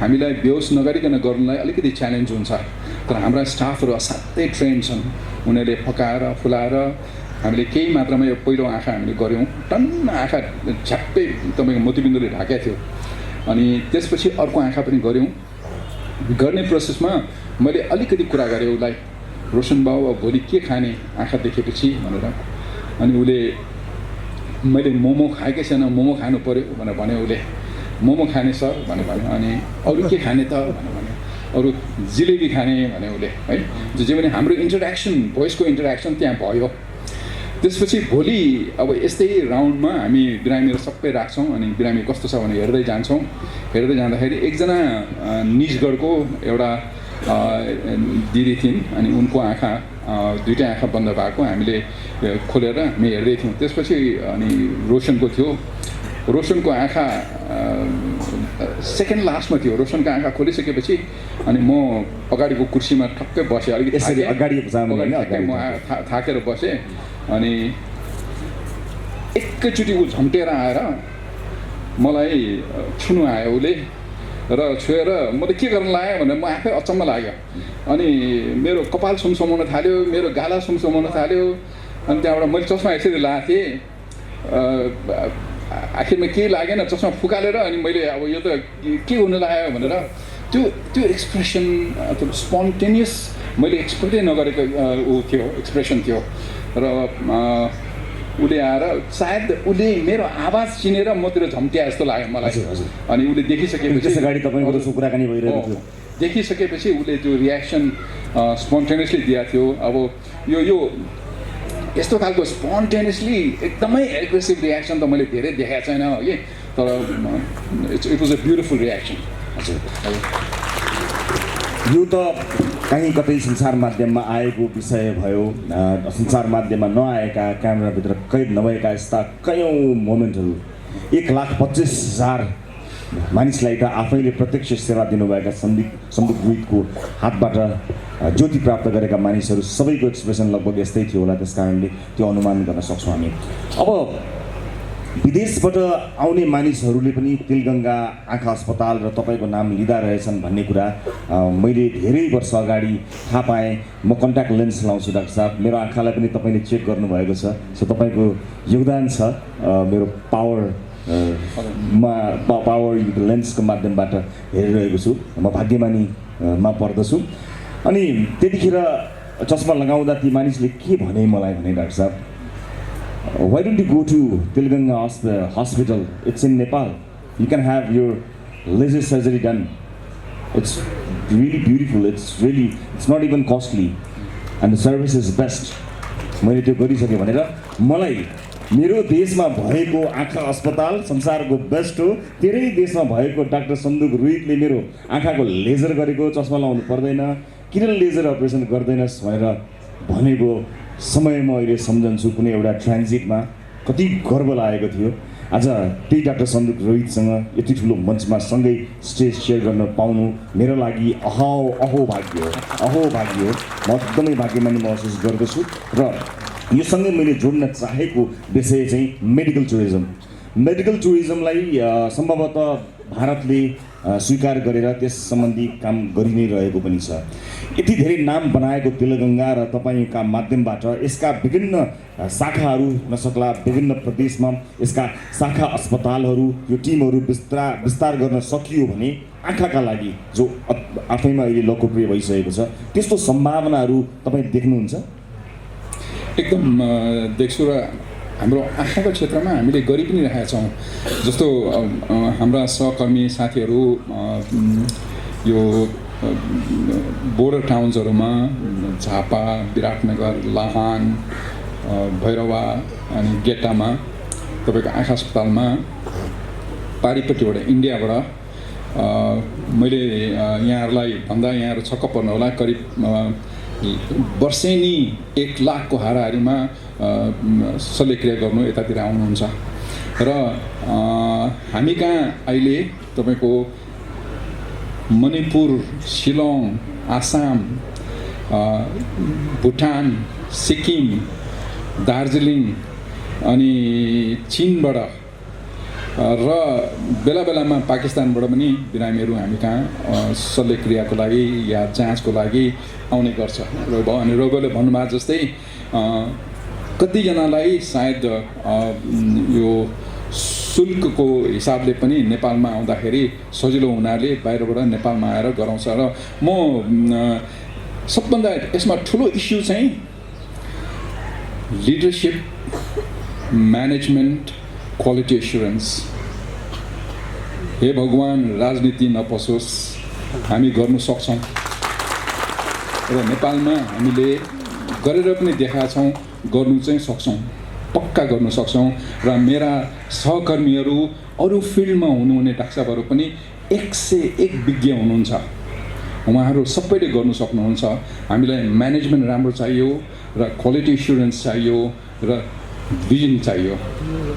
हामीलाई बेहोस नगरिकन गर्नलाई अलिकति च्यालेन्ज हुन्छ, तर हाम्रा स्टाफहरू असाध्यै ट्रेन छन्। उनीहरूले फकाएर फुलाएर हामीले केही मात्रामा यो पहिलो आँखा हामीले गऱ्यौँ, टन्न आँखा झ्याप्पै तपाईँको मोतीबिन्दुले ढाकेको थियो। अनि त्यसपछि अर्को आँखा पनि गऱ्यौँ। गर्ने प्रोसेसमा मैले अलिकति कुरा गरेँ उसलाई, रोशन बाबु अब भोलि के खाने आँखा देखेपछि भनेर। अनि उसले मैले मोमो खाएकै छैन, मोमो खानु पऱ्यो भनेर भन्यो। उसले मोमो खाने सर भन्यो। अनि अरू के खाने त भन्यो। अरू जिलेबी खाने भन्यो उसले, है। जे पनि हाम्रो इन्टरेक्सन, भोइसको इन्टरेक्सन त्यहाँ भयो। त्यसपछि भोलि अब यस्तै राउन्डमा हामी बिरामीहरू सबै राख्छौँ अनि बिरामी कस्तो छ भने हेर्दै जान्छौँ। हेर्दै जाँदाखेरि एकजना निजगढको एउटा दिदी थिइन्, अनि उनको आँखा दुईवटै आँखा बन्द भएको हामीले खोलेर हामी हेर्दै थियौँ। त्यसपछि अनि रोशनको थियो, रोशनको आँखा सेकेन्ड लास्टमा थियो। रोशनको आँखा खोलिसकेपछि अनि म अगाडिको कुर्सीमा ठक्कै बसेँ, अलिकति म थाकेर बसेँ। अनि एकैचोटि ऊ झम्टेर आएर मलाई छुनु आयो उसले, र छुएर म त के गर्न लाग्यो भनेर म आफै अचम्म लाग्यो। अनि मेरो कपाल सुमसुमाउन थाल्यो, मेरो गाला सुमसुमाउन थाल्यो। अनि त्यहाँबाट मैले चस्मा यसरी लगाएको थिएँ, आखिरमा केही लागेन, चस्मा फुकालेर अनि मैले अब यो त के हुन लाग्यो भनेर त्यो एक्सप्रेसन स्पोन्टेनियस मैले एक्सपेक्टै नगरेको ऊ थियो, एक्सप्रेसन थियो। र उसले आएर सायद उसले मेरो आवाज चिनेर मतिर झम्ट्या जस्तो लाग्यो मलाई। अनि उसले देखिसकेपछि उसले त्यो रियाक्सन स्पोन्टेनियसली दिएको थियो। अब यो यस्तो खालको स्पोन्टेनियसली एकदमै एग्रेसिभ रियाक्सन त मैले धेरै देखाएको छैन कि, तर it was a beautiful reaction. यो त कहीँ कतै सञ्चार माध्यममा आएको विषय भयो, सञ्चार माध्यममा नआएका, क्यामेराभित्र कैद नभएका यस्ता कयौँ मोमेन्टहरू 1,25,000 मानिसलाई त आफैले प्रत्यक्ष सेवा दिनुभएका सन्दीप रुइतको हातबाट ज्योति प्राप्त गरेका मानिसहरू सबैको एक्सप्रेसन लगभग यस्तै थियो होला। त्यस कारणले त्यो अनुमान गर्न सक्छौँ हामी। अब विदेशबाट आउने मानिसहरूले पनि तिलगङ्गा आँखा अस्पताल र तपाईँको नाम लिँदा रहेछन् भन्ने कुरा मैले धेरै वर्ष अगाडि थाहा पाएँ। म कन्ट्याक्ट लेन्स लाउँछु डाक्टर साहब, मेरो आँखालाई पनि तपाईँले चेक गर्नुभएको छ। सो तपाईँको योगदान छ मेरो पावर लेन्सको माध्यमबाट हेरिरहेको छु। म भाग्यमानीमा पर्दछु। अनि त्यतिखेर चस्मा लगाउँदा ती मानिसले के भने मलाई भने, डाक्टर साहब, why don't you go to Tilganga hospital? It's in Nepal. You can have your laser surgery done. It's really beautiful. It's not even costly, and the service is best. मैले त्यो गरिसकेँ भनेर मलाई मेरो देशमा भएको आँखा अस्पताल संसारको बेस्ट हो, तेरै देशमा भएको डाक्टर सन्दीप रुइतले मेरो आँखाको लेजर गरेको, चस्मा लाउनु पर्दैन, किन लेजर अपरेसन गर्दैनस् भनेर भनेको समय म अहिले सम्झन्छु। कुनै एउटा ट्रान्जिटमा कति गर्व लागेको थियो। आज त्यही डाक्टर सन्दीप रोहितसँग यति ठुलो मञ्चमा सँगै स्टेज सेयर गर्न पाउनु मेरो लागि अहो भाग्य हो। म एकदमै भाग्यमानी महसुस गर्दछु। र यो सँगै मैले जोड्न चाहेको विषय चाहिँ मेडिकल टुरिज्मलाई सम्भवतः भारतले स्वीकार गरेर त्यस सम्बन्धी काम गरि नै रहेको पनि छ। यति धेरै नाम बनाएको तिलगङ्गा र तपाईँका माध्यमबाट यसका विभिन्न शाखाहरू हुन सक्ला, विभिन्न प्रदेशमा यसका शाखा अस्पतालहरू, यो टिमहरू विस्तार गर्न सकियो भने आँखाका लागि जो आफैमा अहिले लोकप्रिय भइसकेको छ, त्यस्तो सम्भावनाहरू तपाईँ देख्नुहुन्छ? एकदम देख्छु। र हाम्रो आँखाको क्षेत्रमा हामीले गरि पनि रहेका छौँ। जस्तो हाम्रा सहकर्मी साथीहरू यो बोर्डर टाउन्सहरूमा झापा, विराटनगर, लाहान, भैरवा अनि गेटामा तपाईँको आँखा अस्पतालमा पारिपट्टिबाट इन्डियाबाट मैले यहाँहरूलाई भन्दा यहाँहरू छक्क पर्नु होला, करिब वर्षेनी 1 लाखको हाराहारीमा शल्यक्रिया गर्नु यतातिर आउनुहुन्छ। र हामी कहाँ अहिले तपाईँको मणिपुर, शिलोङ, आसाम, भुटान, सिक्किम, दार्जिलिङ अनि चीनबाट र बेला बेलामा पाकिस्तानबाट पनि बिरामीहरू हामी कहाँ शल्यक्रियाको लागि या जाँचको लागि आउने गर्छ। अनि रोगीले भन्नुभएको जस्तै कतिजनालाई सायद यो शुल्कको हिसाबले पनि नेपालमा आउँदाखेरि सजिलो हुनाले बाहिरबाट नेपालमा आएर गराउँछ। र म सबभन्दा यसमा ठुलो इस्यु चाहिँ लिडरसिप, म्यानेजमेन्ट, क्वालिटी एस्युरेन्स। हे भगवान्, राजनीति नपसोस्, हामी गर्नु सक्छौँ। र नेपालमा हामीले गरेर पनि देखाएका छौँ, गर्नु चाहिँ सक्छौँ, पक्का गर्नु सक्छौँ। र मेरा सहकर्मीहरू अरू फिल्डमा हुनुहुने डाक्टरहरू पनि 101 विज्ञ हुनुहुन्छ। उहाँहरू सबैले गर्नु सक्नुहुन्छ। हामीलाई म्यानेजमेन्ट राम्रो चाहियो र क्वालिटी एस्युरेन्स चाहियो र भिजन चाहियो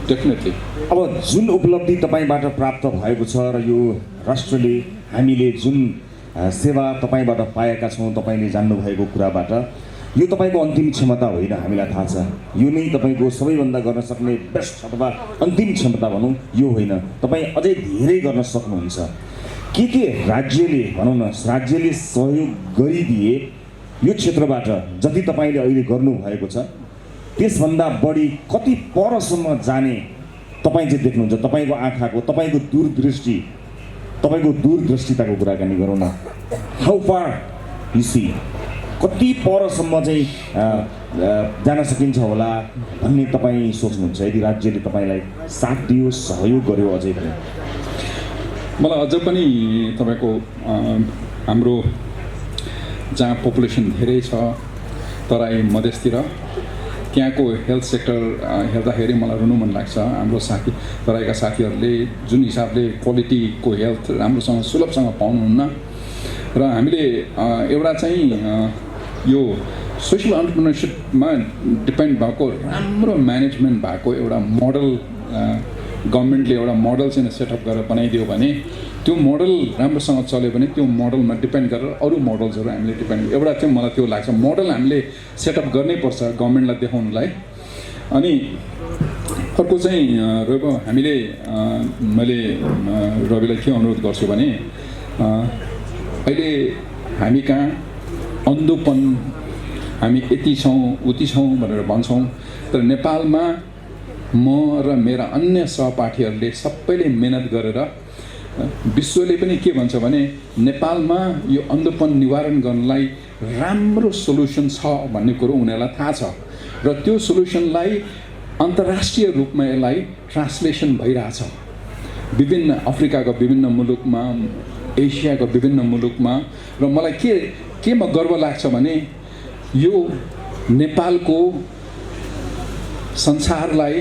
डेफिनेटली। अब जुन उपलब्धि तपाईँबाट प्राप्त भएको छ र यो राष्ट्रले हामीले जुन सेवा तपाईँबाट पाएका छौँ, तपाईँले जान्नुभएको कुराबाट, यो तपाईँको अन्तिम क्षमता होइन, हामीलाई थाहा छ। यो नै तपाईँको सबैभन्दा गर्न सक्ने बेस्ट अथवा अन्तिम क्षमता भनौँ, यो होइन। तपाईँ अझै धेरै गर्न सक्नुहुन्छ। के राज्यले भनौँ न, राज्यले सहयोग गरिदिए यो क्षेत्रबाट जति तपाईँले अहिले गर्नुभएको छ त्यसभन्दा बढी कति परसम्म जाने तपाईँ चाहिँ देख्नुहुन्छ? तपाईँको आँखाको, तपाईँको दूरदृष्टिताको कुराकानी गरौँ न। हाउ फार यु सी, कति परसम्म चाहिँ जान सकिन्छ होला भन्ने तपाईँ सोच्नुहुन्छ यदि राज्यले तपाईँलाई साथ दियो, सहयोग गर्यो? अझै पनि मलाई अझ पनि तपाईँको हाम्रो जहाँ पपुलेसन धेरै छ तराई मधेसतिर, त्यहाँको हेल्थ सेक्टर हेर्दाखेरि मलाई रुनु मन लाग्छ। हाम्रो साथी तराईका साथीहरूले जुन हिसाबले क्वालिटीको हेल्थ राम्रोसँग सुलभसँग पाउनुहुन्न। र हामीले एउटा चाहिँ यो सोसियल एन्टरप्रेन्योरसिपमा डिपेन्ड भएको राम्रो म्यानेजमेन्ट भएको एउटा मोडल गभर्मेन्टले एउटा मोडल चाहिँ सेटअप गरेर बनाइदियो भने, त्यो मोडल राम्रोसँग चल्यो भने त्यो मोडलमा डिपेन्ड गरेर अरू मोडल्सहरू हामीले डिपेन्ड, एउटा चाहिँ मलाई त्यो लाग्छ मोडल हामीले सेटअप गर्नै पर्छ गभर्मेन्टलाई देखाउनुलाई। अनि अर्को चाहिँ रवि, हामीले मैले रविलाई के अनुरोध गर्छु भने, अहिले हामी कहाँ अन्धोपन, हामी यति छौँ उति छौँ भनेर भन्छौँ, तर नेपालमा म र मेरा अन्य सहपाठीहरूले सबैले मेहनत गरेर विश्वले पनि के भन्छ भने नेपालमा यो अन्धोपन निवारण गर्नलाई राम्रो सोल्युसन छ भन्ने कुरो उनीहरूलाई थाहा छ। र त्यो सोल्युसनलाई अन्तर्राष्ट्रिय रूपमा यसलाई ट्रान्सलेसन भइरहेछ विभिन्न अफ्रिकाको विभिन्न मुलुकमा, एसियाको विभिन्न मुलुकमा। र मलाई केमा गर्व लाग्छ भने यो नेपालको संसारलाई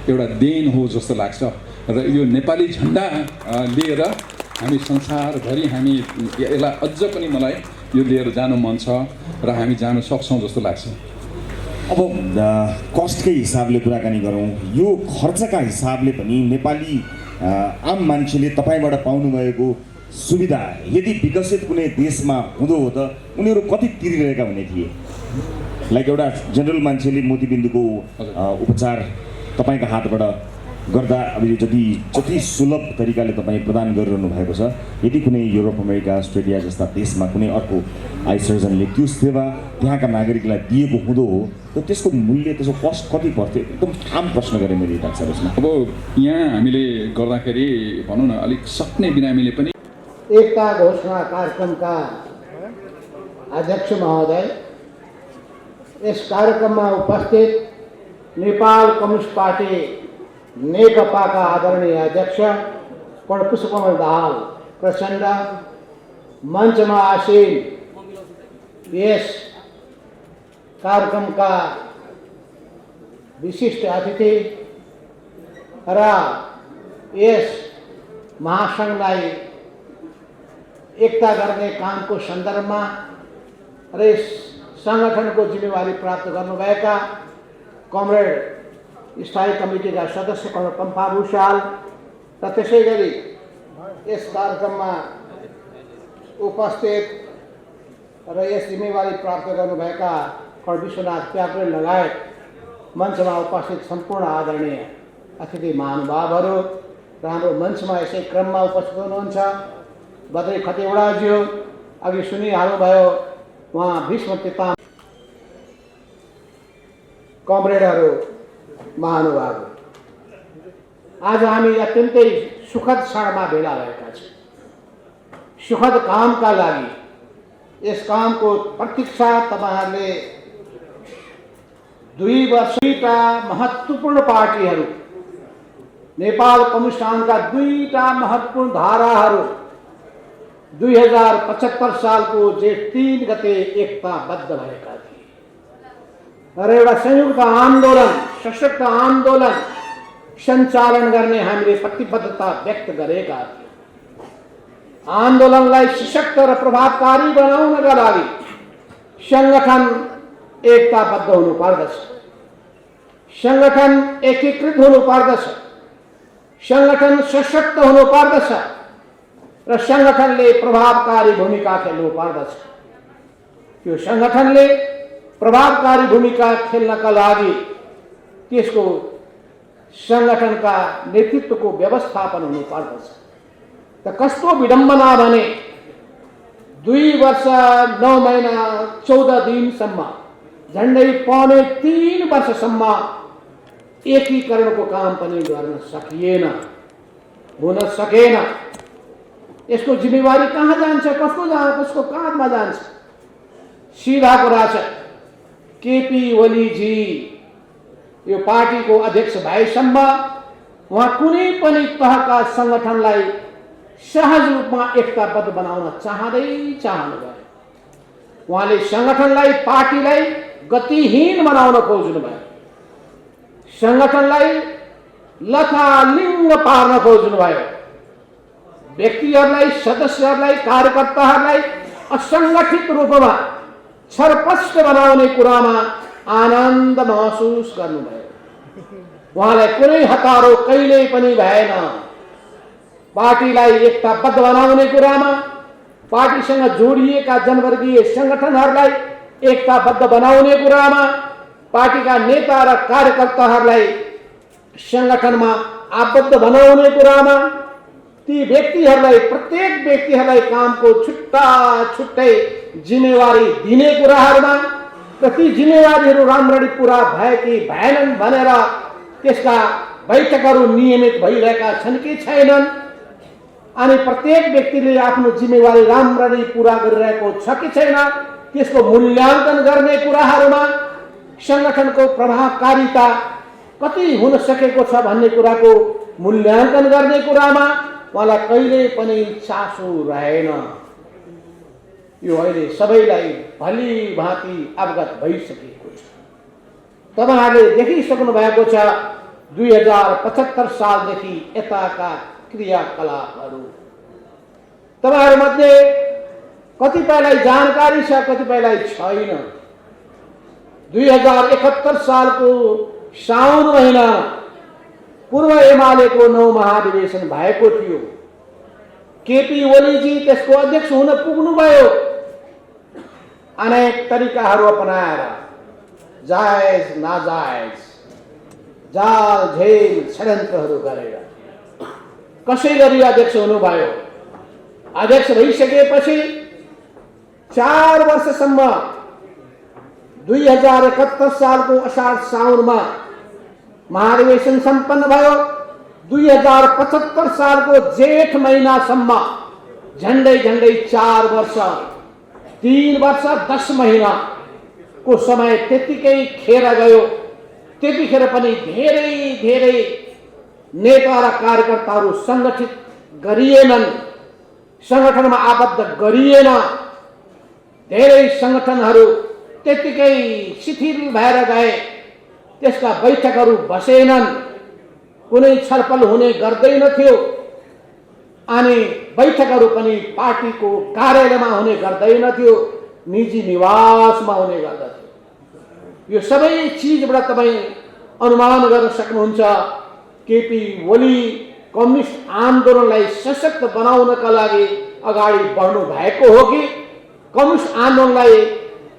एउटा देन हो जस्तो लाग्छ। र यो नेपाली झन्डा लिएर हामी संसारभरि हामी यसलाई अझ पनि मलाई यो लिएर जानु मन छ र हामी जानु सक्छौँ जस्तो लाग्छ। अब कस्टकै हिसाबले कुराकानी गरौँ, यो खर्चका हिसाबले पनि नेपाली आम मान्छेले तपाईँबाट पाउनुभएको सुविधा यदि विकसित कुनै देशमा हुँदो हो त उनीहरू कति तिरिरहेका हुने थिए? लाइक एउटा जनरल मान्छेले मोतीबिन्दुको उपचार तपाईँको हातबाट गर्दा अब यो जति सुलभ तरिकाले तपाईँ प्रदान गरिरहनु भएको छ, यदि कुनै युरोप, अमेरिका, अस्ट्रेलिया जस्ता देशमा कुनै अर्को आई सर्जनले त्यो सेवा त्यहाँका नागरिकलाई दिएको हुँदो हो त त्यसको मूल्य, त्यसको कस्ट कति पर्थ्यो? एकदम आम प्रश्न गरेँ मैले डाक्टर साहब यसमा। अब यहाँ हामीले गर्दाखेरि भनौँ न अलिक सक्ने बिरामीले पनि एकता घोषणा कार्यक्रमका अध्यक्ष महोदय, यस कार्यक्रममा उपस्थित नेपाल कम्युनिस्ट पार्टी नेकपाका आदरणीय अध्यक्ष पुष्पकमल दाहाल प्रचण्ड, मञ्चमा आसीन यस कार्यक्रमका विशिष्ट अतिथि र यस महासङ्घलाई एकता गर्ने कामको सन्दर्भमा र यस सङ्गठनको जिम्मेवारी प्राप्त गर्नुभएका कमरेड स्थायी कमिटीका सदस्य कमरेड पम्फा भुषाल र त्यसै गरी यस कार्यक्रममा उपस्थित र यस जिम्मेवारी प्राप्त गर्नुभएका कर्ण विश्वनाथ प्याकुरे लगायत मञ्चमा उपस्थित सम्पूर्ण आदरणीय अतिथि महानुभावहरू र हाम्रो मञ्चमा यसै क्रममा उपस्थित हुनुहुन्छ बद्री खतिवडाज्यू, अघि सुनिहाल्नुभयो उहाँ भीष्म पितामह, कमरेडहरू, महानुभाव, आज हामी अत्यन्तै सुखद क्षणमा भेला भएका छौँ। सुखद कामका लागि यस कामको प्रतीक्षा तपाईँहरूले 2 वर्षका महत्त्वपूर्ण पार्टीहरू, नेपाल कम्युनिस्टका 2टा महत्त्वपूर्ण धाराहरू 2075 सालको जेठ 3 गते एकताबद्ध भएका थिए र एउटा संयुक्त आन्दोलन, सशक्त आन्दोलन सञ्चालन गर्ने हामीले प्रतिबद्धता व्यक्त गरेका थियौँ। आन्दोलनलाई सशक्त र प्रभावकारी बनाउनका लागि संगठन एकताबद्ध हुनुपर्दछ, संगठन एकीकृत हुनुपर्दछ, संगठन सशक्त हुनुपर्दछ र संगठनले प्रभावकारी भूमिका खेल्नुपर्दछ। त्यो संगठनले प्रभावकारी भूमिका खेल्नका लागि त्यसको संगठनका नेतृत्वको व्यवस्थापन हुनुपर्दछ। त कस्तो विडम्बना भने 2 वर्ष 9 महिना 14 दिनसम्म, झन्डै पौने 3 वर्षसम्म एकीकरणको काम पनि गर्न सकिएन, हुन सकेन। यसको जिम्मेवारी कहाँ जान्छ, कसको काँधमा जान्छ? सीधा कुरा छ, केपी ओलीजी यो पार्टीको अध्यक्ष भएसम्म उहाँ कुनै पनि तहका संगठनलाई सहज रूपमा एकताबद्ध बनाउन चाहनुभयो। उहाँले संगठनलाई, पार्टीलाई गतिहीन बनाउन खोज्नुभयो, संगठनलाई लथालिङ्ग पार्न खोज्नुभयो, व्यक्तिहरूलाई, सदस्यहरूलाई, कार्यकर्ताहरूलाई असङ्गठित रूपमा छरपष्ट बनाउने कुरामा आनन्द महसुस गर्नुभयो। उहाँलाई कुनै हतारो कहिल्यै पनि भएन। पार्टीलाई एकताबद्ध बनाउने कुरामा, पार्टीसँग जोडिएका जनवर्गीय संगठनहरूलाई एकताबद्ध बनाउने कुरामा, पार्टीका नेता र कार्यकर्ताहरूलाई संगठनमा आबद्ध बनाउने कुरामा, ती व्यक्तिहरूलाई, प्रत्येक व्यक्तिहरूलाई कामको छुट्टा छुट्टै जिम्मेवारी दिने कुराहरूमा र ती जिम्मेवारीहरू राम्ररी पुरा भए कि भएनन् भनेर त्यसका बैठकहरू नियमित भइरहेका छन् कि छैनन्, अनि प्रत्येक व्यक्तिले आफ्नो जिम्मेवारी राम्ररी पुरा गरिरहेको छ कि छैन त्यसको मूल्याङ्कन गर्ने कुराहरूमा, संगठनको प्रभावकारिता कति हुन सकेको छ भन्ने कुराको मूल्याङ्कन गर्ने कुरामा उहाँलाई कहिल्यै पनि चासो रहेन। यो अहिले सबैलाई भली भाँति अवगत भइसकेको छ। तपाईँहरूले देखिसक्नु भएको छ 2075 सालदेखि यताका क्रियाकलापहरू। तपाईँहरूमध्ये कतिपयलाई जानकारी छ, कतिपयलाई छैन। 2071 सालको साउन महिना पूर्व एमालेको 9 महाधिवेशन भएको थियो। केपी ओलीजी त्यसको अध्यक्ष हुन पुग्नुभयो। अनेक तरिकाहरू अपनाएर, जायज नाजायज, जाल झेल षड्यन्त्रहरू गरेर कसै गरी अध्यक्ष हुनुभयो। अध्यक्ष भइसकेपछि 4 वर्षसम्म 2071 सालको असार साउनमा महाधिवेशन सम्पन्न भयो। 2075 सालको जेठ महिनासम्म झन्डै 4 वर्ष, 3 वर्ष 10 महिनाको समय त्यतिकै खेर गयो। त्यतिखेर पनि धेरै नेता र कार्यकर्ताहरू सङ्गठित गरिएनन्, सङ्गठनमा आबद्ध गरिएन। धेरै सङ्गठनहरू त्यतिकै शिथिल भएर गए, त्यसका बैठकहरू बसेनन्, कुनै छलफल हुने गर्दैनथ्यो, अनि बैठकहरू पनि पार्टीको कार्यालयमा हुने गर्दैनथ्यो, निजी निवासमा हुने गर्दथ्यो। यो सबै चिजबाट तपाईँ अनुमान गर्न सक्नुहुन्छ केपी ओली कम्युनिस्ट आन्दोलनलाई सशक्त बनाउनका लागि अगाडि बढ्नु भएको हो कि कम्युनिस्ट आन्दोलनलाई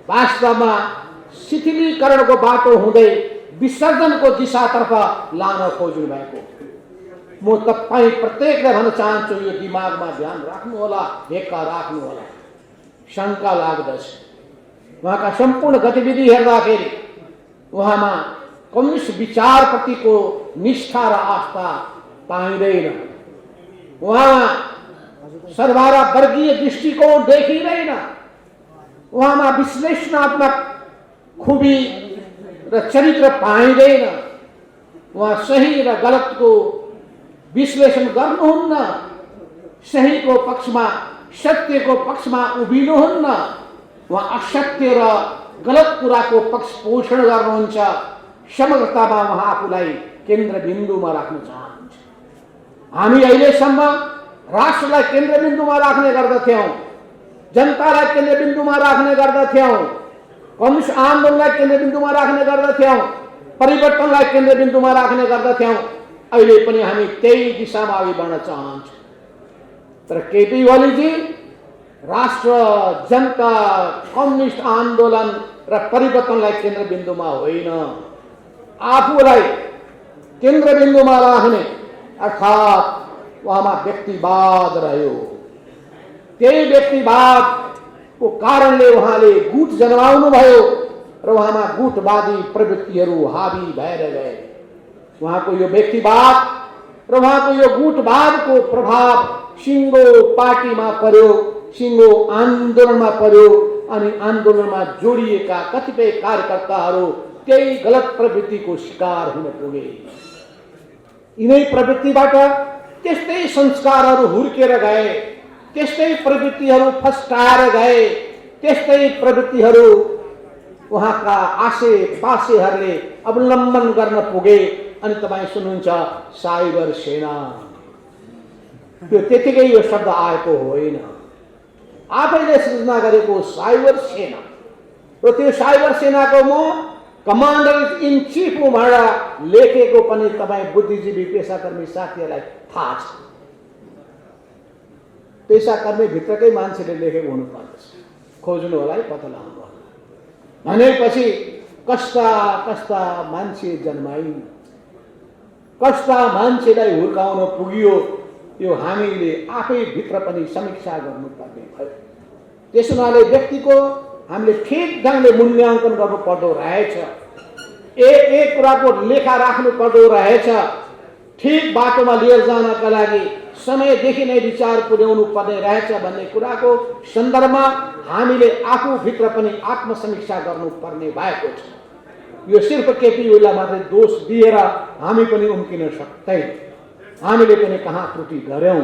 वास्तवमा शिथिलीकरणको बाटो हुँदै विसर्जनको दिशातर्फ लान खोज्नु भएको? म तपाईँ प्रत्येकले भन्न चाहन्छु, यो दिमागमा ध्यान राख्नुहोला, हेक्का राख्नुहोला। शङ्का लाग्दछ उहाँका सम्पूर्ण गतिविधि हेर्दाखेरि उहाँमा कम्युनिस्ट विचारप्रतिको निष्ठा र आस्था पाइँदैन। उहाँमा सर्वहारा वर्गीय दृष्टिकोण देखिँदैन। उहाँमा विश्लेषणात्मक खुबी र चरित्र पाइँदैन। उहाँ सही र गलतको विश्लेषण गर्नुहुन्न, सहीको पक्षमा सत्यको पक्षमा उभिनुहुन्न। उहाँ असत्य र गलत कुराको पक्ष पोषण गर्नुहुन्छ। समग्रतामा उहाँ आफूलाई केन्द्रबिन्दुमा राख्न चाहनुहुन्छ। हामी अहिलेसम्म राष्ट्रलाई केन्द्रबिन्दुमा राख्ने गर्दथ्यौँ, जनतालाई केन्द्रबिन्दुमा राख्ने गर्दथ्यौँ, कम्युनिस्ट आन्दोलनलाई केन्द्रबिन्दुमा राख्ने गर्दथ्यौँ, परिवर्तनलाई केन्द्रबिन्दुमा राख्ने गर्दथ्यौँ। अहिले पनि हामी त्यही दिशामा अघि बढ्न चाहन्छौँ। तर केपी ओलीजी राष्ट्र, जनता, कम्युनिस्ट आन्दोलन र परिवर्तनलाई केन्द्रबिन्दुमा होइन, आफूलाई केन्द्रबिन्दुमा राख्ने अर्थात् उहाँमा व्यक्तिवाद रह्यो। त्यही व्यक्तिवादको कारणले उहाँले गुट जन्माउनु भयो र उहाँमा गुटवादी प्रवृत्तिहरू हावी भएर गए। उहाँको यो व्यक्तिवाद र उहाँको यो गुटवादको प्रभाव सिङ्गो पार्टीमा पर्यो, सिङ्गो आन्दोलनमा पर्यो अनि आन्दोलनमा जोडिएका कतिपय कार्यकर्ताहरू त्यही गलत प्रवृत्तिको शिकार हुन पुगे। यिनै प्रवृत्तिबाट त्यस्तै संस्कारहरू हुर्केर गए, त्यस्तै प्रवृत्तिहरू फस्टाएर गए, त्यस्तै प्रवृत्तिहरू उहाँका आशे पासेहरूले अवलम्बन गर्न पुगे। अनि तपाईँ सुन्नुहुन्छ साइबर सेना, त्यो त्यतिकै यो शब्द आएको होइन, आफैले सृजना गरेको साइबर सेना। र त्यो साइबर सेनाको म कमान्डर इन चिफ भनेर लेखेको पनि तपाईँ बुद्धिजीवी पेसाकर्मी साथीहरूलाई थाहा छ। पेसाकर्मी भित्रकै मान्छेले लेखेको हुनुपर्दछ, खोज्नु होला है, पत्ता लगाउनु होला। भनेपछि कस्ता कस्ता मान्छे जन्माइन्, कस्ता मान्छेलाई हुर्काउन पुगियो, यो हामीले आफै भित्र पनि समीक्षा गर्नुपर्ने भयो। त्यस हुनाले व्यक्तिको हामीले ठिक ढङ्गले मूल्याङ्कन गर्नु पर्दो रहेछ। एक कुराको लेखा राख्नु पर्दो रहेछ। ठिक बाटोमा लिएर जानका लागि समयदेखि नै विचार पुर्याउनु पर्ने रहेछ भन्ने कुराको सन्दर्भमा हामीले आफूभित्र पनि आत्मसमीक्षा गर्नुपर्ने भएको छ। यो सिर्फ केपी ओलीलाई मात्रै दोष दिएर हामी पनि उम्किन सक्दैन। हामीले पनि कहाँ त्रुटि गऱ्यौँ,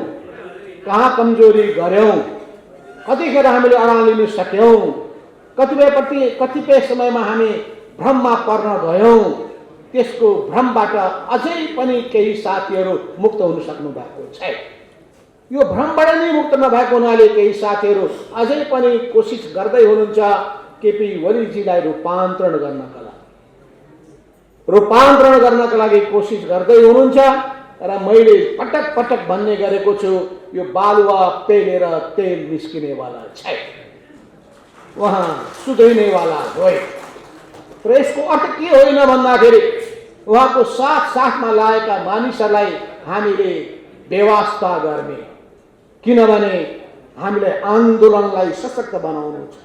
कहाँ कमजोरी गऱ्यौँ, कतिखेर हामीले अडान लिन सक्यौँ, कतिपय समयमा हामी भ्रममा पर्न गयौँ। त्यसको भ्रमबाट अझै पनि केही साथीहरू मुक्त हुन सक्नु भएको छैन। यो भ्रमबाट नै मुक्त नभएको हुनाले केही साथीहरू अझै पनि कोसिस गर्दै हुनुहुन्छ केपी ओलीजीलाई रूपान्तरण गर्नका लागि कोसिस गर्दै हुनुहुन्छ। र मैले पटक पटक भन्ने गरेको छु, यो बालुवा पेलेर तेल निस्किनेवाला छैन, उहाँ सुध्रिनेवाला होइन। र यसको अर्थ के होइन भन्दाखेरि उहाँको साथमा लागेका मानिसहरूलाई हामीले बेवास्ता गर्ने, किनभने हामीले आन्दोलनलाई सशक्त बनाउनु छ।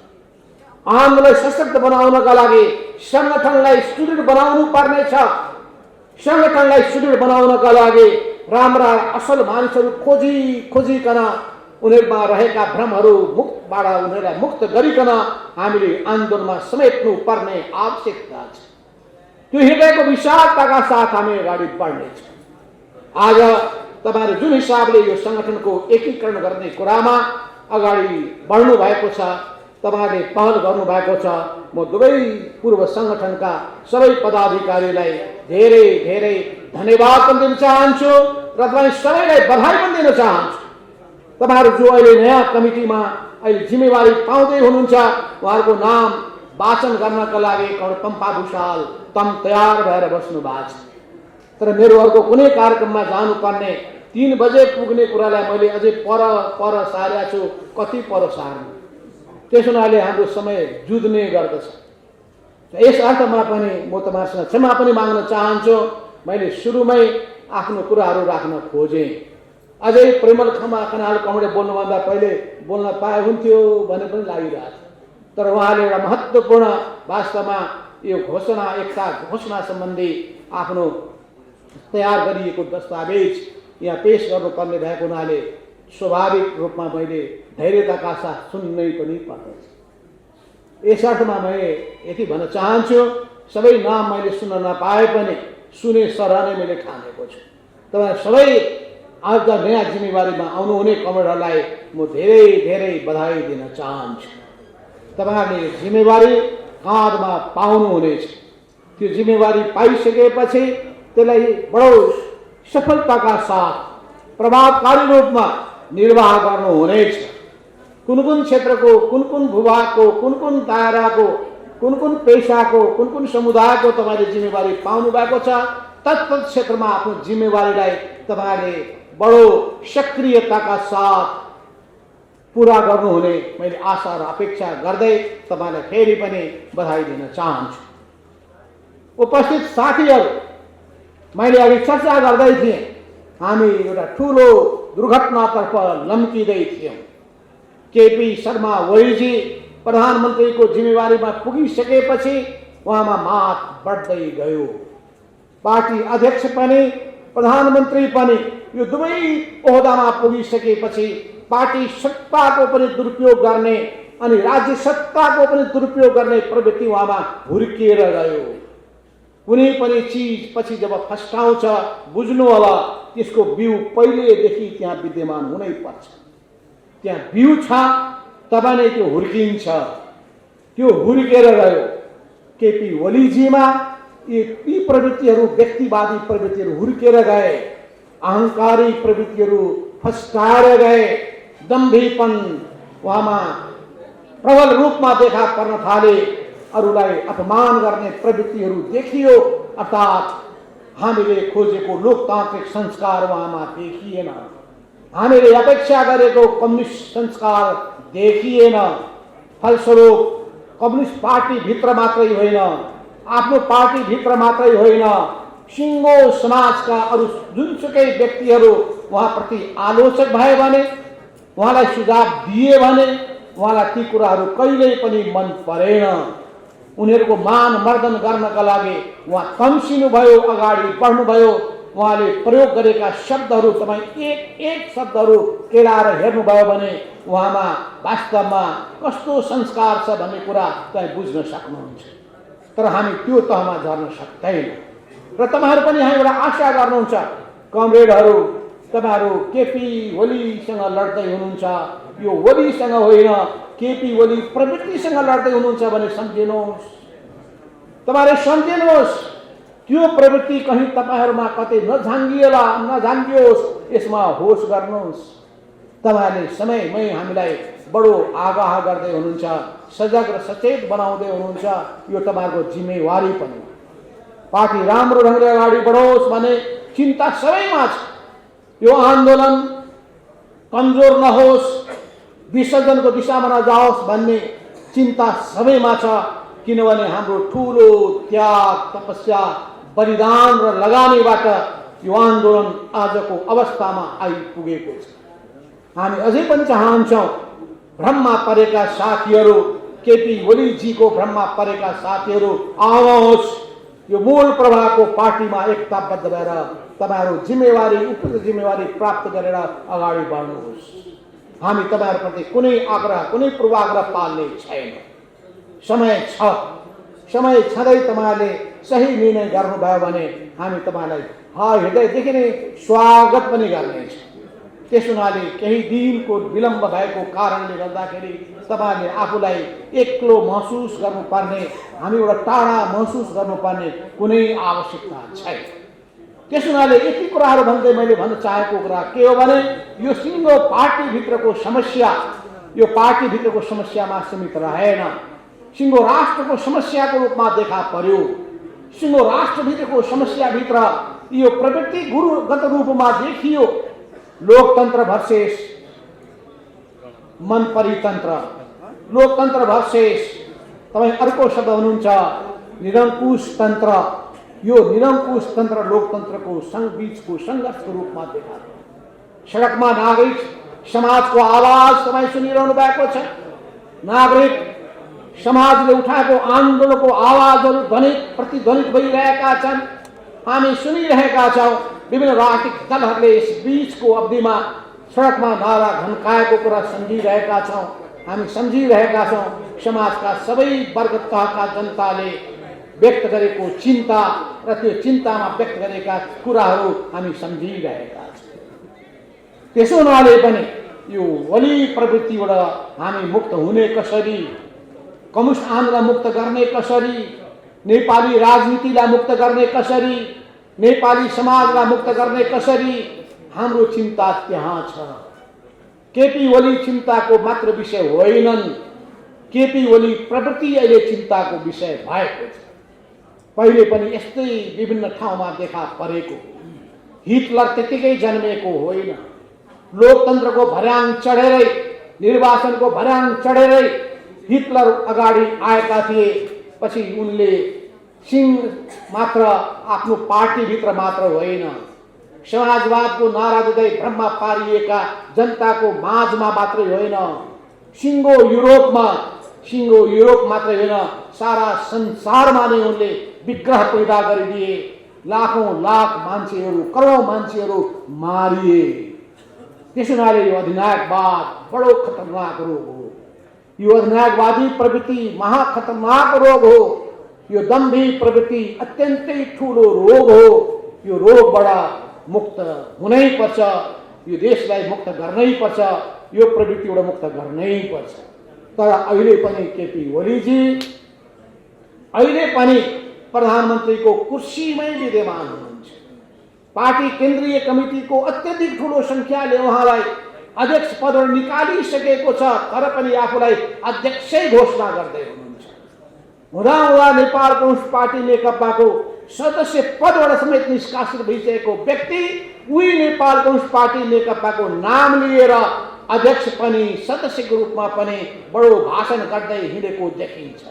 आन्दोलनलाई सशक्त बनाउनका लागि सङ्गठनलाई सुदृढ बनाउनु पर्नेछ। सङ्गठनलाई सुदृढ बनाउनका लागि राम्रा असल मानिसहरू खोजिकन उनीहरूमा रहेका भ्रमहरू मुक्तबाट उनीहरूलाई मुक्त गरिकन हामीले आन्दोलनमा समेट्नु पर्ने आवश्यकता छ। त्यो हृदयको विशालताका साथ हामी अगाडि बढ्नेछौँ। आज तपाईँहरू जुन हिसाबले यो सङ्गठनको एकीकरण गर्ने कुरामा अगाडि बढ्नु भएको छ, तपाईँहरूले पहल गर्नुभएको छ, म दुवै पूर्व सङ्गठनका सबै पदाधिकारीलाई धेरै धेरै धन्यवाद पनि दिन चाहन्छु र तपाईँ सबैलाई बधाई पनि दिन चाहन्छु। तपाईँहरू जो अहिले नयाँ कमिटीमा अहिले जिम्मेवारी पाउँदै हुनुहुन्छ, उहाँहरूको नाम वाचन गर्नका लागि पम्पा भूषाल तयार भएर बस्नु भएको छ। तर मेरो अर्को कुनै कार्यक्रममा जानुपर्ने 3 बजे पुग्ने कुरालाई मैले अझै पर सारेको छु, कति पर सार्नु। त्यसो हुनाले हाम्रो समय जुध्ने गर्दछ। यस अर्थमा पनि म तपाईँहरूसँग क्षमा पनि माग्न चाहन्छु। मैले सुरुमै आफ्नो कुराहरू राख्न खोजेँ। अझै परिमल खनाल कमरे बोल्नुभन्दा पहिले बोल्न पाए हुन्थ्यो भन्ने पनि लागिरहेको छ। तर उहाँले एउटा महत्त्वपूर्ण वास्तवमा यो घोषणा एकता घोषणा सम्बन्धी आफ्नो तयार गरिएको दस्तावेज यहाँ पेश गर्नुपर्ने भएको हुनाले स्वाभाविक रूपमा मैले धैर्यताका साथ सुन्नै पनि पर्दछ। यस अर्थमा मैले यति भन्न चाहन्छु, सबै नाम मैले सुन्न नपाए पनि सुने सरह नै मैले ठानेको छु। तपाईँ सबै आज नयाँ जिम्मेवारीमा आउनुहुने कमरेडहरूलाई म धेरै धेरै बधाई दिन चाहन्छु। तपाईँहरूले जिम्मेवारी काँधमा पाउनुहुनेछ। त्यो जिम्मेवारी पाइसकेपछि त्यसलाई बडो सफलताका साथ प्रभावकारी रूपमा निर्वाह गर्नुहुनेछ। कुन कुन क्षेत्रको, कुन कुन भूभागको, कुन कुन दायराको, कुन कुन पेसाको, कुन कुन समुदायको तपाईँले जिम्मेवारी पाउनु भएको छ, तत्त क्षेत्रमा आफ्नो जिम्मेवारीलाई तपाईँले बडो सक्रियताका साथ पुरा गर्नुहुने मैले आशा र अपेक्षा गर्दै तपाईँलाई फेरि पनि बधाई दिन चाहन्छु। उपस्थित साथीहरू, मैले अघि चर्चा गर्दै थिएँ, हामी एउटा ठुलो दुर्घटनातर्फ लम्किँदै थियौँ। केपी शर्मा ओलीजी प्रधानमन्त्रीको जिम्मेवारीमा पुगिसकेपछि उहाँमा मात बढ्दै गयो। पार्टी अध्यक्ष पनि प्रधानमन्त्री पनि यो दुवै ओहदामा पुगिसकेपछि पार्टी सत्ताको पनि दुरुपयोग गर्ने अनि राज्य सत्ताको पनि दुरुपयोग गर्ने प्रवृत्ति उहाँमा हुर्किएर गयो। कुनै पनि चिज पछि जब फस्टाउँछ बुझ्नु होला त्यसको बिउ पहिलेदेखि त्यहाँ विद्यमान हुनै पर्छ। त्यहाँ बिउ छ, तपाईँले त्यो हुर्किन्छ। त्यो हुर्केर गयो। केपी ओलीजीमा यी प्रवृत्तिहरू, व्यक्तिवादी प्रवृत्तिहरू हुर्केर गए। अहङ्कारी प्रवृत्तिहरू फस्टाएर गए। दम्भीपन उहाँमा प्रबल रूपमा देखा पर्न थाले। अरूलाई अपमान गर्ने प्रवृत्तिहरू देखियो। अर्थात् हामीले खोजेको लोकतान्त्रिक संस्कार उहाँमा देखिएन। हामीले अपेक्षा गरेको कम्युनिस्ट संस्कार देखिएन। फलस्वरूप कम्युनिस्ट पार्टीभित्र मात्रै होइन, आफ्नो पार्टीभित्र मात्रै होइन, सिङ्गो समाजका अरू जुनसुकै व्यक्तिहरू उहाँप्रति आलोचक भए भने, उहाँलाई सुझाव दिए भने उहाँलाई ती कुराहरू कहिल्यै पनि मन परेन। उनीहरूको मान मर्दन गर्नका लागि उहाँ तम्सिनुभयो, अगाडि बढ्नुभयो। उहाँले प्रयोग गरेका शब्दहरू तपाईँ एक एक शब्दहरू केलाएर हेर्नुभयो भने उहाँमा वास्तवमा कस्तो संस्कार छ भन्ने कुरा तपाईँ बुझ्न सक्नुहुन्छ। तर हामी त्यो तहमा झर्न सक्दैन। र तपाईँहरू पनि यहाँ एउटा आशा गर्नुहुन्छ, कमरेडहरू, तपाईँहरू केपी ओलीसँग लड्दै हुनुहुन्छ। यो ओलीसँग होइन, केपी ओली प्रवृत्तिसँग लड्दै हुनुहुन्छ भने सम्झिनुहोस्। तपाईँले सम्झिनुहोस्, त्यो प्रवृत्ति कहीँ तपाईँहरूमा कतै नझाङ्गियोस्, यसमा होस गर्नुहोस्। तपाईँहरूले समयमै हामीलाई बडो आगाह गर्दै हुनुहुन्छ, सजग र सचेत बनाउँदै हुनुहुन्छ। यो तपाईँहरूको जिम्मेवारी पनि। पार्टी राम्रो ढङ्गले अगाडि बढोस् भन्ने चिन्ता सबैमा छ। यो आन्दोलन कमजोर नहोस्, विसर्जनको दिशामा नजाओस् भन्ने चिन्ता सबैमा छ। किनभने हाम्रो ठुलो त्याग, तपस्या, बलिदान र लगानीबाट यो आन्दोलन आजको अवस्थामा आइपुगेको छ। हामी अझै पनि चाहन्छौँ भ्रममा परेका साथीहरू, केपी ओलीजीको भ्रममा परेका साथीहरू आउनुहोस्। यो मूल प्रवाहको पार्टीमा एकताबद्ध भएर तपाईँहरू जिम्मेवारी, उपयुक्त जिम्मेवारी प्राप्त गरेर अगाडि बढ्नुहोस्। हामी तपाईँहरूप्रति कुनै आग्रह, कुनै पूर्वाग्रह पाल्ने छैन। समय छ। समय छँदै तपाईँहरूले सही निर्णय गर्नुभयो भने हामी तपाईँलाई हृदयदेखि नै स्वागत पनि गर्नेछौँ। त्यस हुनाले केही दिनको विलम्ब भएको कारणले गर्दाखेरि तपाईँहरूले आफूलाई एक्लो महसुस गर्नुपर्ने, हामी एउटा टाढा महसुस गर्नुपर्ने कुनै आवश्यकता छैन। त्यस हुनाले यति कुराहरू भन्दै मैले भन्न चाहेको कुरा के हो भने यो सिङ्गो पार्टीभित्रको समस्या यो पार्टीभित्रको समस्यामा सीमित रहेन। सिङ्गो राष्ट्रको समस्याको रूपमा देखा पर्यो। सिङ्गो राष्ट्रभित्रको समस्याभित्र यो प्रवृत्ति गुरुगत रूपमा देखियो। लोकतन्त्र भर्सेस मन परितन्त्र, लोकतन्त्र भर्सेस तपाईँ अर्को शब्द हुनुहुन्छ निरङ्कुश तन्त्र। यो निरङ्कुश तन्त्र लोकतन्त्रको बीचको सङ्घर्षको रूपमा देखा पर्छ। सडकमा नागरिक समाजको आवाज तपाईँ सुनिरहनु भएको छ। नागरिक समाजले उठाएको आन्दोलनको आवाजहरू ध्वनित प्रतिध्वनित भइरहेका छन्। हामी सुनिरहेका छौँ। विभिन्न राजनीतिक दलहरूले यस बीचको अवधिमा सडकमा नारा घन्काएको कुरा सम्झिरहेका छौँ। हामी सम्झिरहेका छौँ समाजका सबै वर्ग तहका जनताले व्यक्त गरेको चिन्ता र त्यो चिन्तामा व्यक्त गरेका कुराहरू हामी सम्झिरहेका छौँ। त्यसो हुनाले पनि यो वली प्रवृत्तिबाट हामी मुक्त हुने कसरी, कम्युनिस्ट आन्दोलन मुक्त गर्ने कसरी, नेपाली राजनीतिलाई मुक्त गर्ने कसरी, नेपाली समाजलाई मुक्त गर्ने कसरी, हाम्रो चिन्ता त्यहाँ छ। केपी ओली चिन्ताको मात्र विषय होइनन्, केपी ओली प्रवृत्ति अहिले चिन्ताको विषय भएको छ। पहिले पनि यस्तै विभिन्न ठाउँमा देखा परेको। हिटलर त्यतिकै जन्मेको होइन। लोकतन्त्रको भर्याङ चढेरै, निर्वाचनको भर्याङ चढेरै हिटलर अगाडि आएका थिए। पछि उनले सिंह मात्र आफ्नो पार्टीभित्र मात्र होइन, समाजवादको नारा दिँदै भ्रममा पारिएका जनताको माझमा मात्रै होइन, सिङ्गो युरोप मात्रै होइन, सारा संसारमा नै उनले विग्रह पैदा गरिदिए। लाखौं लाख मान्छेहरू, करोडौं मान्छेहरू मारिए। त्यसो हुनाले यो अधिनायकवाद बडो खतरनाक रोग हो। यो अधिनायकवादी प्रवृत्ति महाखतरनाक रोग हो। यो दम्भी प्रवृत्ति अत्यन्तै ठुलो रोग हो। यो रोगबाट मुक्त हुनै पर्छ। यो देशलाई मुक्त गर्नै पर्छ। यो प्रवृत्तिबाट मुक्त गर्नै पर्छ। तर अहिले पनि केपी ओलीजी अहिले पनि प्रधानमन्त्रीको कुर्सीमै विद्यमान हुनुहुन्छ। पार्टी केन्द्रीय कमिटीको अत्यधिक ठुलो सङ्ख्याले उहाँलाई अध्यक्ष पदबाट निकालिसकेको छ, तर पनि आफूलाई अध्यक्षै घोषणा गर्दै हुनुहुन्छ। हुँदाहुँदा नेपाल कम्युनिस्ट पार्टी नेकपाको सदस्य पदबाट समेत निष्कासित भइसकेको व्यक्ति उही नेपाल कम्युनिस्ट पार्टी नेकपाको नाम लिएर अध्यक्ष पनि सदस्यको रूपमा पनि बडो भाषण गर्दै हिँडेको देखिन्छ।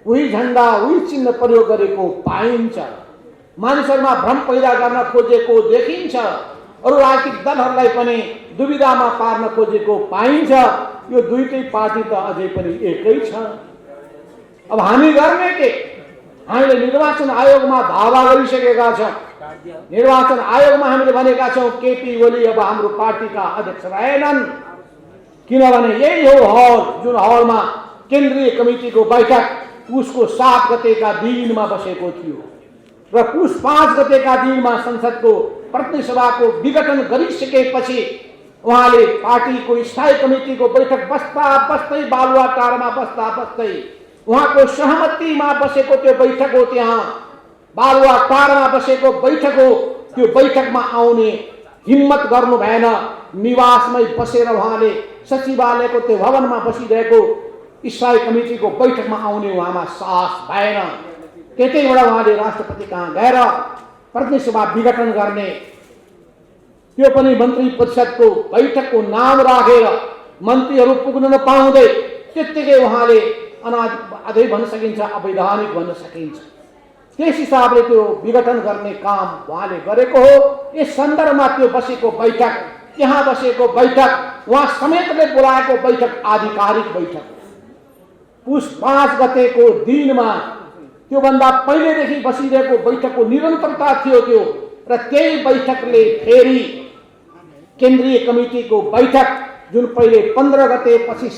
उही झन्डा उही चिन्ह प्रयोग गरेको पाइन्छ। मानिसहरूमा भ्रम पैदा गर्न खोजेको देखिन्छ। अरू राजनीतिक दलहरूलाई पनि दुविधामा पार्न खोजेको पाइन्छ। यो दुईटै पार्टी त अझै पनि एकै छ। अब हामी गर्ने के? हामीले निर्वाचन आयोगमा दावा गरिसकेका छौँ। निर्वाचन आयोगमा हामीले भनेका छौँ केपी ओली अब हाम्रो पार्टीका अध्यक्ष रहेनन्, किनभने यही हो हल जुन हलमा केन्द्रीय कमिटीको बैठक पुसको 7 गतेका दिनमा बसेको थियो र पुस 5 गतेका दिनमा संसदको प्रतिनिधि सभाको विघटन गरिसकेपछि उहाँले पार्टीको स्थायी कमिटीको बैठक बस्दै बालुवाटारमा बस्दै उहाँको सहमतिमा बसेको त्यो बैठक हो। त्यहाँ बालुवाटारमा बसेको बैठक हो। त्यो बैठकमा आउने हिम्मत गर्नु भएन। निवासमै बसेर उहाँले सचिवालयको त्यो भवनमा बसिरहेको स्थायी कमिटीको बैठकमा आउने उहाँमा साहस भएन। त्यतैबाट उहाँले राष्ट्रपति कहाँ गएर प्रतिनिधि सभा विघटन गर्ने, त्यो पनि मन्त्री परिषदको बैठकको नाम राखेर मन्त्रीहरू पुग्न नपाउँदै त्यत्तिकै उहाँले अझै भन्न सकिन्छ अवैधानिक भन्न सकिन्छ। त्यस हिसाबले त्यो विघटन गर्ने काम उहाँले गरेको हो। यस सन्दर्भमा त्यो बसेको बैठक, त्यहाँ बसेको बैठक उहाँ समेतले बोलाएको बैठक आधिकारिक बैठक हो। पुस 5 गतेको दिनमा त्योभन्दा पहिलेदेखि बसिरहेको बैठकको निरन्तरता थियो त्यो, र त्यही बैठकले फेरि केन्द्रीय कमिटीको बैठक जुन पहिले 15 गते, पछि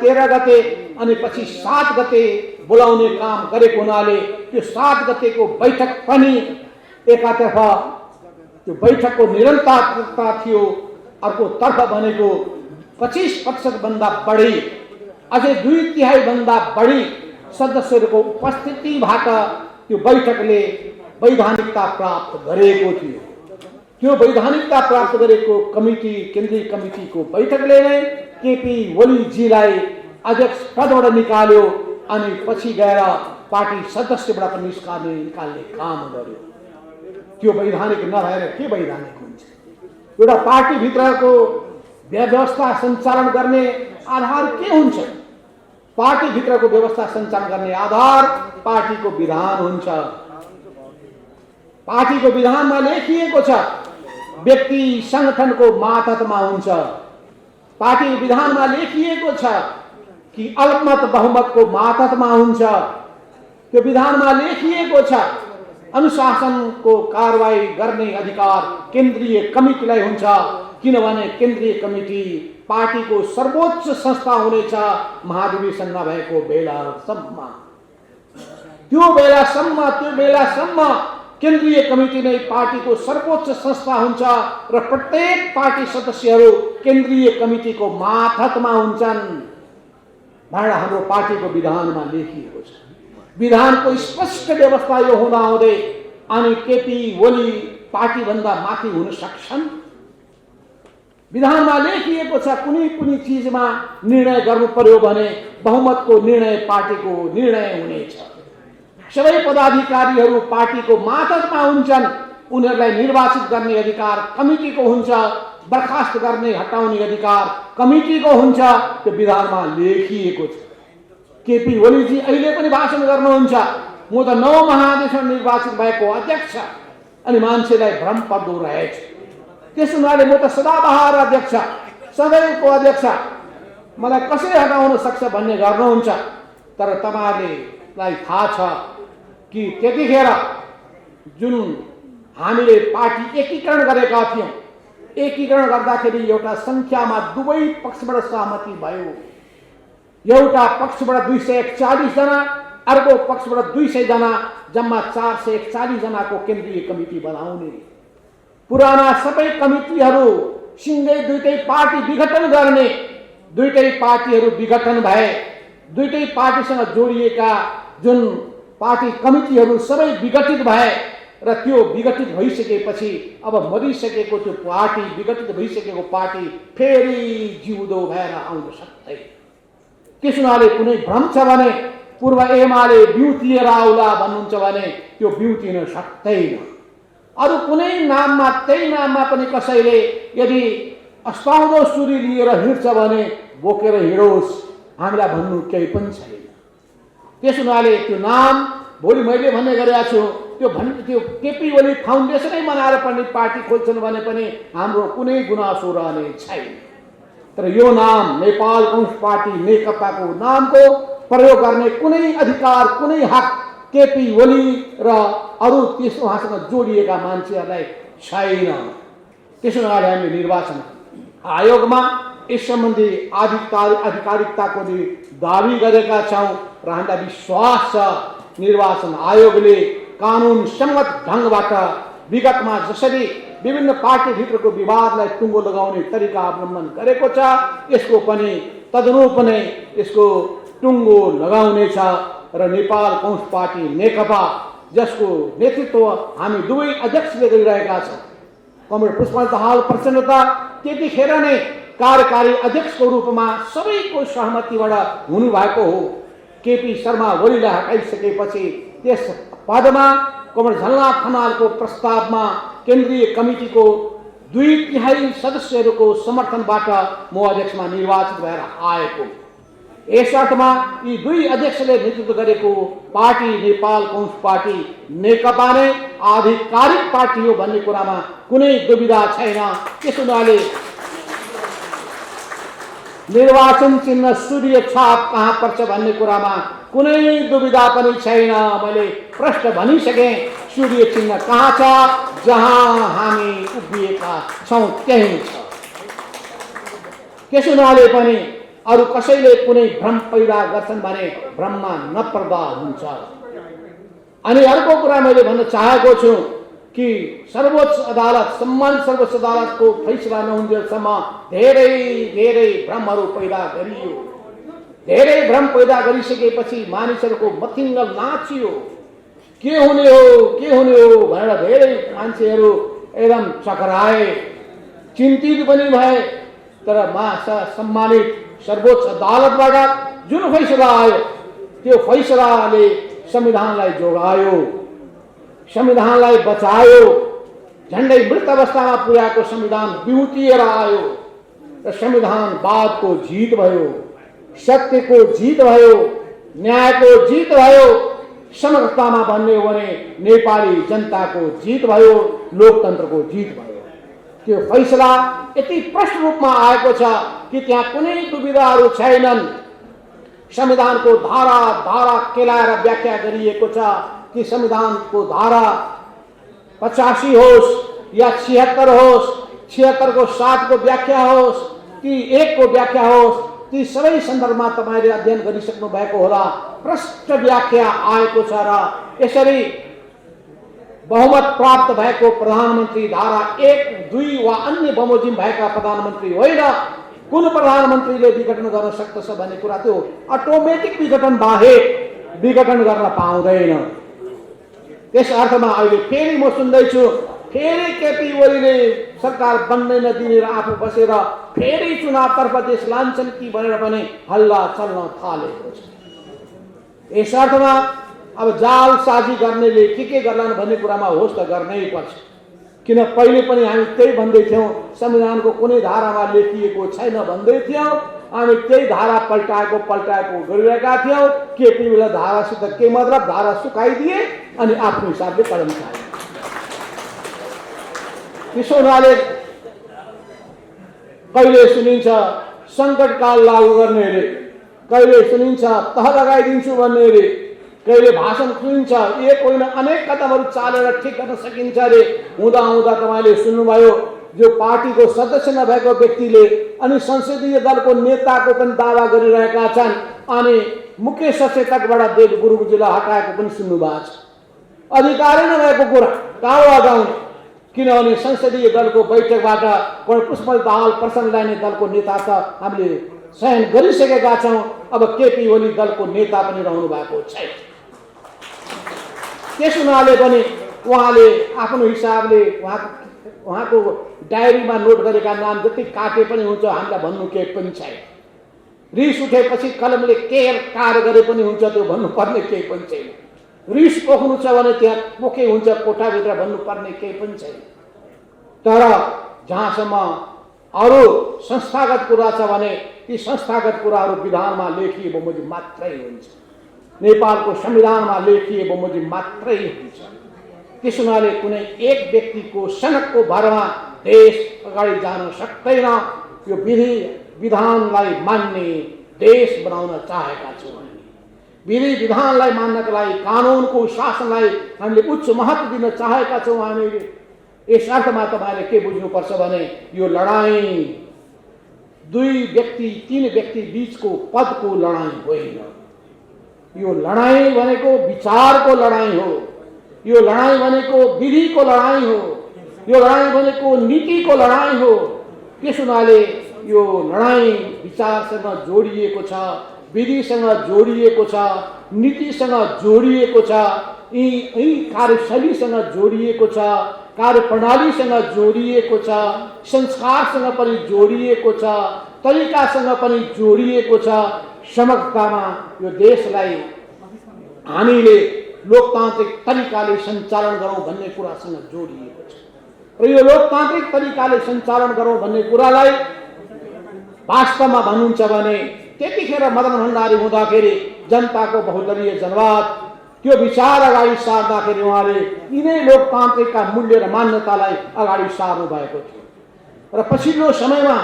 13 गते अनि पछि 7 गते बोलाउने काम गरेको हुनाले त्यो 7 गतेको बैठक पनि एकातर्फ त्यो बैठकको निरन्तरता थियो, अर्कोतर्फ भनेको 25% भन्दा बढी, अझै 2/3 भन्दा बढी सदस्यहरूको उपस्थितिबाट त्यो बैठकले वैधानिकता प्राप्त गरेको थियो। त्यो वैधानिकता प्राप्त गरेको कमिटी, केन्द्रीय कमिटीको बैठकले नै केपी ओलीजीलाई अध्यक्ष पदबाट निकाल्यो अनि पछि गएर पार्टी सदस्यबाट पनि निकाल्ने काम गर्यो। त्यो वैधानिक नभएर के वैधानिक हुन्छ? एउटा पार्टीभित्रको व्यवस्था सञ्चालन गर्ने आधार के हुन्छ? पार्टीभित्रको व्यवस्था सञ्चालन गर्ने आधार पार्टीको विधान हुन्छ। पार्टीको विधानमा लेखिएको छ व्यक्ति संगठनको मातहतमा हुन्छ। पार्टी विधानमा लेखिएको छ कि अल्पमत बहुमतको मातहतमा हुन्छ। त्यो विधानमा लेखिएको छ अनुशासनको कारवाही गर्ने अधिकार केन्द्रीय कमिटीलाई हुन्छ, किनभने केन्द्रीय कमिटी पार्टीको सर्वोच्च संस्था हुनेछ महाधिवेशन नभएको बेलासम्म। त्यो बेलासम्म केन्द्रीय कमिटी नै पार्टीको सर्वोच्च संस्था हुन्छ र प्रत्येक पार्टी सदस्यहरू केन्द्रीय कमिटीको मातहतमा हुन्छन् भनेर हाम्रो पार्टीको विधानमा लेखिएको छ। विधानको स्पष्ट व्यवस्था यो हुँदाहुँदै अनि केपी ओली पार्टीभन्दा माथि हुन सक्छन्? विधानमा लेखिएको छ कुनै पनि चिजमा निर्णय गर्नु पर्यो भने बहुमतको निर्णय पार्टीको निर्णय हुनेछ। सबै पदाधिकारीहरू पार्टीको मातहतमा हुन्छन्। उनीहरूलाई निर्वाचित गर्ने अधिकार कमिटीको हुन्छ, बर्खास्त गर्ने हटाउने अधिकार कमिटीको हुन्छ। त्यो विधानमा लेखिएको छ। केपी ओलीजी अहिले पनि भाषण गर्नुहुन्छ, म त 9 महाधिवेशन निर्वाचित भएको अध्यक्ष, अनि मान्छेलाई भ्रम पर्दो रहेछ। त्यस हुनाले म त सदाबहार अध्यक्ष, सदैवको अध्यक्ष, मलाई कसै हटाउन सक्छ भन्ने गर्नुहुन्छ। तर तपाईहरुलाई थाहा छ कि त्यतिखेर जुन हामीले पार्टी एकीकरण गरेका थियौं, एकीकरण गर्दाखेरि एउटा संख्यामा दुवै पक्षबाट सहमति भयो। एउटा पक्षबाट 241 जना, अर्को पक्षबाट 200 जना, जम्मा 441 जनाको केन्द्रीय कमिटी बनाउने। पुराना सबै कमिटीहरू सिंगै दुईटै पार्टी विघटन गर्ने, दुईटै पार्टीहरू विघटन भए, दुईटै पार्टीसँग जोडिएका जुन पार्टी कमिटीहरू सबै विघटित भए र त्यो विघटित भइसकेपछि अब मरिसकेको त्यो पार्टी, विघटित भइसकेको पार्टी फेरि जिउँदो भएर आउन सक्दैन। त्यस हुनाले कुनै भ्रम छ भने पूर्व एमाले बिउतिएर आउला भन्नुहुन्छ भने त्यो बिउतिन सक्दैन। अरू कुनै नाममा, त्यही नाममा पनि कसैले यदि अस्ताउँदो सुरी लिएर हिँड्छ भने बोकेर हिँडोस्, हामीलाई भन्नु केही पनि छैन। त्यस हुनाले त्यो नाम भोलि मैले भन्ने गरेका छु, त्यो केपी ओली फाउन्डेसनै बनाएर पनि पार्टी खोल्छन् भने पनि हाम्रो कुनै गुनासो रहने छैन। तर यो नाम नेपाल कम्युनिस्ट पार्टी नेकपाको नामको प्रयोग गर्ने कुनै अधिकार, कुनै हक केपी ओली र अरू त्यस उहाँसँग जोडिएका मान्छेहरूलाई छैन। त्यसो हुनाले हामी निर्वाचन आयोगमा यस सम्बन्धी आधिकारिकताको दावी गरेका छौँ र हामीलाई विश्वास छ निर्वाचन आयोगले कानुन सम्मत ढङ्गबाट विगतमा जसरी विभिन्न पार्टीभित्रको विवादलाई टुङ्गो लगाउने तरिका अवलम्बन गरेको छ, यसको पनि तदनुरूप नै यसको टुङ्गो लगाउनेछ र नेपाल कम्युनिस्ट पार्टी नेकपा, जसको नेतृत्व हामी दुवै अध्यक्षले गरिरहेका छौँ, कमरेड पुष्पकमल दाहाल प्रचण्ड त्यतिखेर नै कार्यकारी अध्यक्षको रूपमा सबैको सहमतिबाट हुनुभएको हो। केपी शर्मा ओलीलाई हटाइसकेपछि त्यस पदमा कमरेड झलनाथ खनालको प्रस्तावमा केन्द्रीय कमिटीको 2/3 सदस्यहरूको समर्थनबाट म अध्यक्षमा निर्वाचित भएर आएको। यस अर्थमा यी दुई अध्यक्षले नेतृत्व गरेको पार्टी नेपाल कम्युनिस्ट पार्टी नेकपा नै आधिकारिक पार्टी हो भन्ने कुरामा कुनै दुविधा छैन। त्यसो हुनाले निर्वाचन चिन्ह सूर्य छाप कहाँ पर्छ भन्ने कुरामा कुनै दुविधा पनि छैन। मैले प्रश्न भनिसकेँ, सूर्य चिन्ह कहाँ छ, जहाँ हामी उभिएका छौँ त्यही छ। त्यसो हुनाले पनि अरू कसैले कुनै भ्रम पैदा गर्छन् भने भ्रममा नपर्दा हुन्छ। अनि अर्को कुरा मैले भन्न चाहेको छु कि सर्वोच्च अदालत, सम्मानित सर्वोच्च अदालतको फैसला नहुन्जेलसम्म धेरै भ्रमहरू पैदा गरियो। धेरै भ्रम पैदा गरिसकेपछि मानिसहरूको मथिङ्गल नाचियो। के हुने हो भनेर धेरै मान्छेहरू एकदम चकराए, चिन्तित पनि भए। तर सम्मानित सर्वोच्च अदालतबाट जुन फैसला आयो त्यो फैसलाले संविधानलाई जोगायो, संविधानलाई बचायो, झन्डै मृत अवस्थामा पुर्याएको संविधान बिउतिएर आयो र संविधानवादको जित भयो, सत्यको जित भयो, न्यायको जित भयो, समग्रतामा भन्ने हो भने नेपाली जनताको जित भयो, लोकतन्त्रको जित भयो। त्यो फैसला यति प्रष्ट रूपमा आएको छ कि त्यहाँ कुनै दुविधाहरू छैनन्। संविधानको धारा धारा केलाएर व्याख्या गरिएको छ कि संविधानको धारा 85 होस् या 76 होस्, 76 को 7 को व्याख्या होस् कि 1 को व्याख्या होस्, ती सबै सन्दर्भमा तपाईले अध्ययन गरिसक्नु भएको होला। प्रष्ट व्याख्या आएको छ र यसरी बहुमत प्राप्त भएको प्रधानमन्त्री धारा 1, 2 वा अन्य बमोजिम भएका प्रधानमन्त्री होइन, कुन प्रधानमन्त्रीले विघटन गर्न सक्दछ भन्ने कुरा त्यो अटोमेटिक विघटन बाहेक विघटन गर्न पाउँदैन। त्यस अर्थमा अहिले फेरि म सुन्दैछु फेरि केपी ओलीले सरकार बन्नै नदिने र आफू बसेर फेरि चुनावतर्फ देश लान्छन् कि भनेर पनि हल्ला चल्न थालेको छ। यस अर्थमा अब जालसाजी गर्नेले के गर्लान् भन्ने कुरामा होस् त गर्नै पर्छ। किन पहिले पनि हामी त्यही भन्दै थियौँ, संविधानको कुनै धारामा लेखिएको छैन भन्दै थियौँ, हामी त्यही धारा पल्टाएको गरिरहेका थियौँ। केपी ओलीले धारासित के मतलब, धारा सुकाइदिए अनि आफ्नो हिसाबले कदम चाले। त्यसो हुनाले कहिले सुनिन्छ सङ्कटकाल लागू गर्ने रे, कहिले सुनिन्छ तह लगाइदिन्छु भन्ने रे, कहिले भाषण सुनिन्छ एक होइन अनेक कदमहरू चालेर ठिक गर्न सकिन्छ रे। हुँदा हुँदा तपाईँले सुन्नुभयो जो पार्टीको सदस्य नभएको व्यक्तिले अनि संसदीय दलको नेताको पनि दावा गरिरहेका छन् अनि मुख्य सचेतकबाट देव गुरुङजीलाई हटाएको पनि सुन्नुभएको छ। अधिकारै नभएको कुरा कहाँ लगाउने, किनभने संसदीय दलको बैठकबाट पुष्पल दाहाल प्रसन्न लाने दलको नेता त हामीले चयन गरिसकेका छौँ। अब केपी ओली दलको नेता पनि रहनु भएको छैन। त्यस हुनाले पनि उहाँले आफ्नो हिसाबले उहाँको डायरीमा नोट गरेका नाम जति काटे पनि हुन्छ, हामीलाई भन्नु केही पनि छैन। रिस उठेपछि कलमले के कार्य गरे पनि हुन्छ, त्यो भन्नुपर्ने केही पनि छैन। रिस पोख्नु छ भने त्यहाँ पोखे हुन्छ, कोठाभित्र भन्नुपर्ने केही पनि छैन। तर जहाँसम्म अरू संस्थागत कुरा छ भने ती संस्थागत कुराहरू विधानमा लेखिए बमोजिम मात्रै हुन्छ, नेपालको संविधानमा लेखिए बमोजिम मात्रै हुन्छ। त्यस हुनाले कुनै एक व्यक्तिको सनकको भरमा देश अगाडि जान सक्दैन। यो विधि विधानलाई मान्ने देश बनाउन चाहेका छौँ। विधि विधानलाई मान्नका लागि कानुनको शासनलाई हामीले उच्च महत्त्व दिन चाहेका छौँ हामीले। यस अर्थमा तपाईँले के बुझ्नुपर्छ भने यो लडाईँ 2 व्यक्ति 3 व्यक्ति बीचको पदको लडाईँ होइन। यो लडाईँ भनेको विचारको लडाईँ हो, यो लडाईँ भनेको विधिको लडाईँ हो, यो लडाईँ भनेको नीतिको लडाईँ हो। त्यस हुनाले यो लडाईँ विचारसँग जोडिएको छ, विधिसँग जोडिएको छ, नीतिसँग जोडिएको छ, यी कार्यशैलीसँग जोडिएको छ, कार्यप्रणालीसँग जोडिएको छ, संस्कारसँग पनि जोडिएको छ, तरिकासँग पनि जोडिएको छ। समग्रतामा यो देशलाई हामीले लोकतान्त्रिक तरिकाले सञ्चालन गरौँ भन्ने कुरासँग जोडिएको छ। र यो लोकतान्त्रिक तरिकाले सञ्चालन गरौँ भन्ने कुरालाई वास्तवमा भन्नुहुन्छ भने त्यतिखेर मदन भण्डारी हुँदाखेरि जनताको बहुदलीय जनवाद त्यो विचार अगाडि सार्दाखेरि उहाँले यिनै लोकतान्त्रिकका मूल्य र मान्यतालाई अगाडि सार्नु भएको थियो। र पछिल्लो समयमा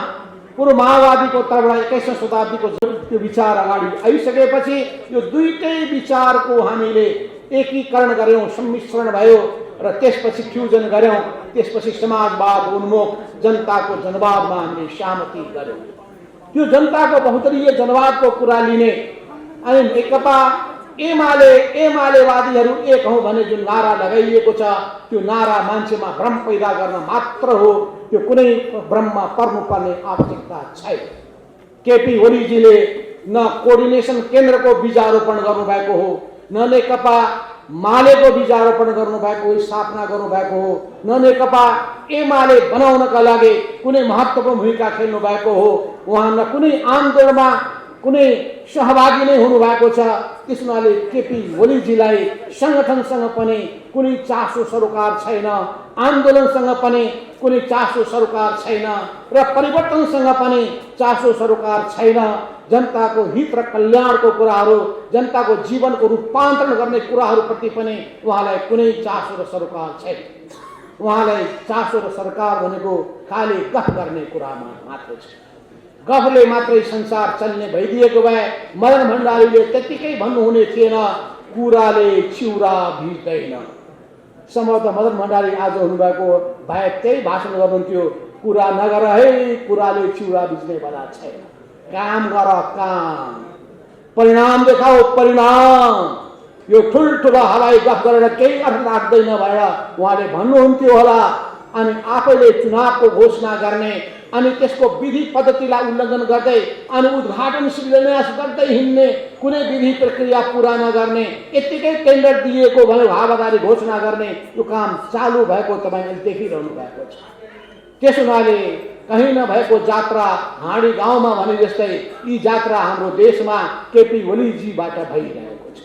पूर्व माओवादीको तर्फबाट 21औं शताब्दीको त्यो विचार अगाडि आइसकेपछि यो दुईटै विचारको हामीले एकीकरण गर्यौं, सम्मिश्रण भयो र त्यसपछि फ्युजन गर्यौं। त्यसपछि समाजवाद उन्मुख जनताको जनवादमा हामीले सहमति गर्यौं। त्यो जनताको बहुदलीय जनवादको कुरा लिने अनि नेकपा एमालेवादीहरू एक हौं भन्ने जुन नारा लगाइएको छ त्यो नारा मान्छेमा भ्रम पैदा गर्न मात्र हो, त्यो कुनै भ्रममा पर्नुपर्ने आवश्यकता छैन। केपी ओलीजीले न कोअर्डिनेसन केन्द्रको बीजारोपण गर्नुभएको हो, न नेकपा मालेको बीजारोपण गर्नुभएको हो, स्थापना गर्नुभएको हो, न नेकपा एमाले बनाउनका लागि कुनै महत्त्वपूर्ण भूमिका खेल्नु भएको हो। उहाँ न कुनै आन्दोलनमा कुनै सहभागी नै हुनुभएको छ। त्यसमाले केपी ओलीजीलाई संगठनसँग पनि कुनै चासो सरोकार छैन, आन्दोलनसँग पनि कुनै चासो सरोकार छैन र परिवर्तनसँग पनि चासो सरोकार छैन। जनताको हित र कल्याणको कुराहरू, जनताको जीवनको रूपान्तरण गर्ने कुराहरूप्रति पनि उहाँलाई कुनै चासो र सरोकार छैन। उहाँलाई चासो र सरकार भनेको खाली गफ गर्ने कुरामा मात्र छ। गफले मात्रै संसार चल्ने भइदिएको भए मदन भण्डारीले त्यतिकै भन्नुहुने थिएन, कुराले चिउरा भिज्दैन। सम्भवतः मदन भण्डारी आज हुनुभएको भए त्यही भाषण गर्नुहुन्थ्यो, कुरा नगर है, कुराले चिउरा भिज्ने वाला छैन। काम गर, काम, परिणाम देखाऊ, परिणाम। यो ठुल्ठुलो हवाई गफ गरेर केही अर्थ लाग्दैन भनेर उहाँले भन्नुहुन्थ्यो होला। अनि आफैले चुनावको घोषणा गर्ने अनि त्यसको विधि पद्धतिलाई उल्लङ्घन गर्दै अनि उद्घाटन शिलान्यास गर्दै हिँड्ने, कुनै विधि प्रक्रिया पुरा नगर्ने, यत्तिकै टेन्डर दिएको भने हावादारी घोषणा गर्ने यो काम चालु भएको तपाईँले देखिरहनु भएको छ। त्यस हुनाले कहीँ नभएको जात्रा हाँडी गाउँमा भने जस्तै यी जात्रा हाम्रो देशमा केपी ओलीजीबाट भइरहेको छ।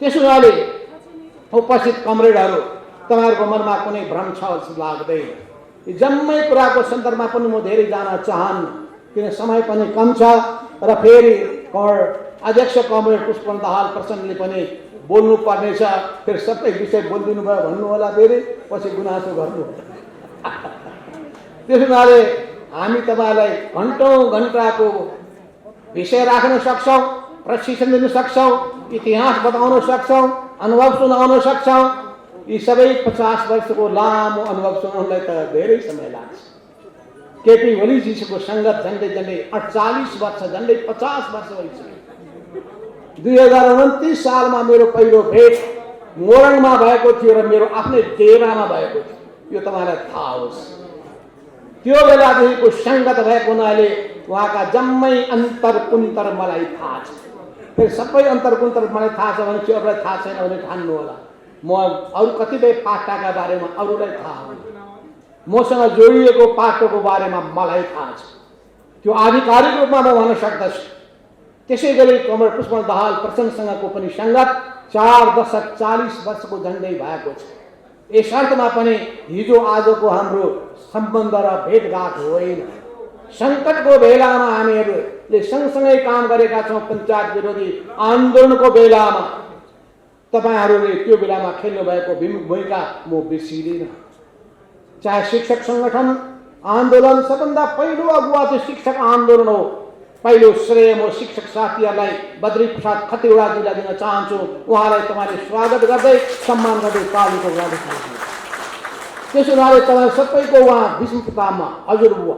त्यस हुनाले उपस्थित कमरेडहरू, तपाईँहरूको मनमा कुनै भ्रम छ जस्तो लाग्दैन। यी जम्मै कुराको सन्दर्भमा पनि म धेरै जान चाहन्न, किन समय पनि कम छ र फेरि अध्यक्ष कमरेड पुष्पन दाहाल प्रचण्डले पनि बोल्नु पर्नेछ। फेरि सबै विषय बोलिदिनु भयो भन्नु होला, फेरि पछि गुनासो गर्नु। त्यस हुनाले हामी तपाईँलाई घन्टौँ घन्टाको विषय राख्न सक्छौँ, प्रशिक्षण दिन सक्छौँ, इतिहास बताउन सक्छौँ, अनुभव सुनाउन सक्छौँ। यी सबै 50 वर्षको लामो अनुभव सुनाउनलाई त धेरै समय लाग्छ। केपी ओलीजीको सङ्गत झन्डै झन्डै 48 वर्ष, झन्डै 50 वर्ष भइसक्यो। 2029 सालमा मेरो पहिलो भेट मोरङमा भएको थियो र मेरो आफ्नै डेरामा भएको थियो, यो तपाईँलाई थाहा होस्। त्यो बेलादेखिको सङ्गत भएको हुनाले उहाँका जम्मै अन्तरकुन्तर मलाई थाहा छ। फेरि सबै अन्तरकुन्तर मलाई थाहा छ भने चाहिँ अरूलाई थाहा छैन भने ठान्नु होला। म अरू कतिपय पाटाका बारेमा अरूलाई थाहा हो, मसँग जोडिएको पाटोको बारेमा मलाई थाहा छ। त्यो आधिकारिक रूपमा म भन्न सक्दछु। त्यसै गरी कमरेड पुष्पन दाहाल प्रचण्डसँगको पनि सङ्गत 4 दशक 40 वर्षको झन्डै भएको छ। यस अर्थमा पनि हिजो आजको हाम्रो सम्बन्ध र भेटघाट होइन। सङ्कटको बेलामा हामीहरूले सँगसँगै काम गरेका छौँ। पञ्चायत विरोधी आन्दोलनको बेलामा तपाईँहरूले त्यो बेलामा खेल्नु भएको भूमिका म बिर्सिदिनँ। चाहे शिक्षक सङ्गठन आन्दोलन, सबभन्दा पहिलो अगुवा चाहिँ शिक्षक आन्दोलन हो। पहिलो श्रेय म शिक्षक साथीहरूलाई बद्री प्रसाद खतिवडाजीलाई दिन चाहन्छु। उहाँलाई तपाईँले स्वागत गर्दै सम्मान गर्दै तालीको गर्दै चाहन्छु। त्यसो हुनाले तपाईँ सबैको उहाँ विष्णु प्रतापमा हजुरबुवा,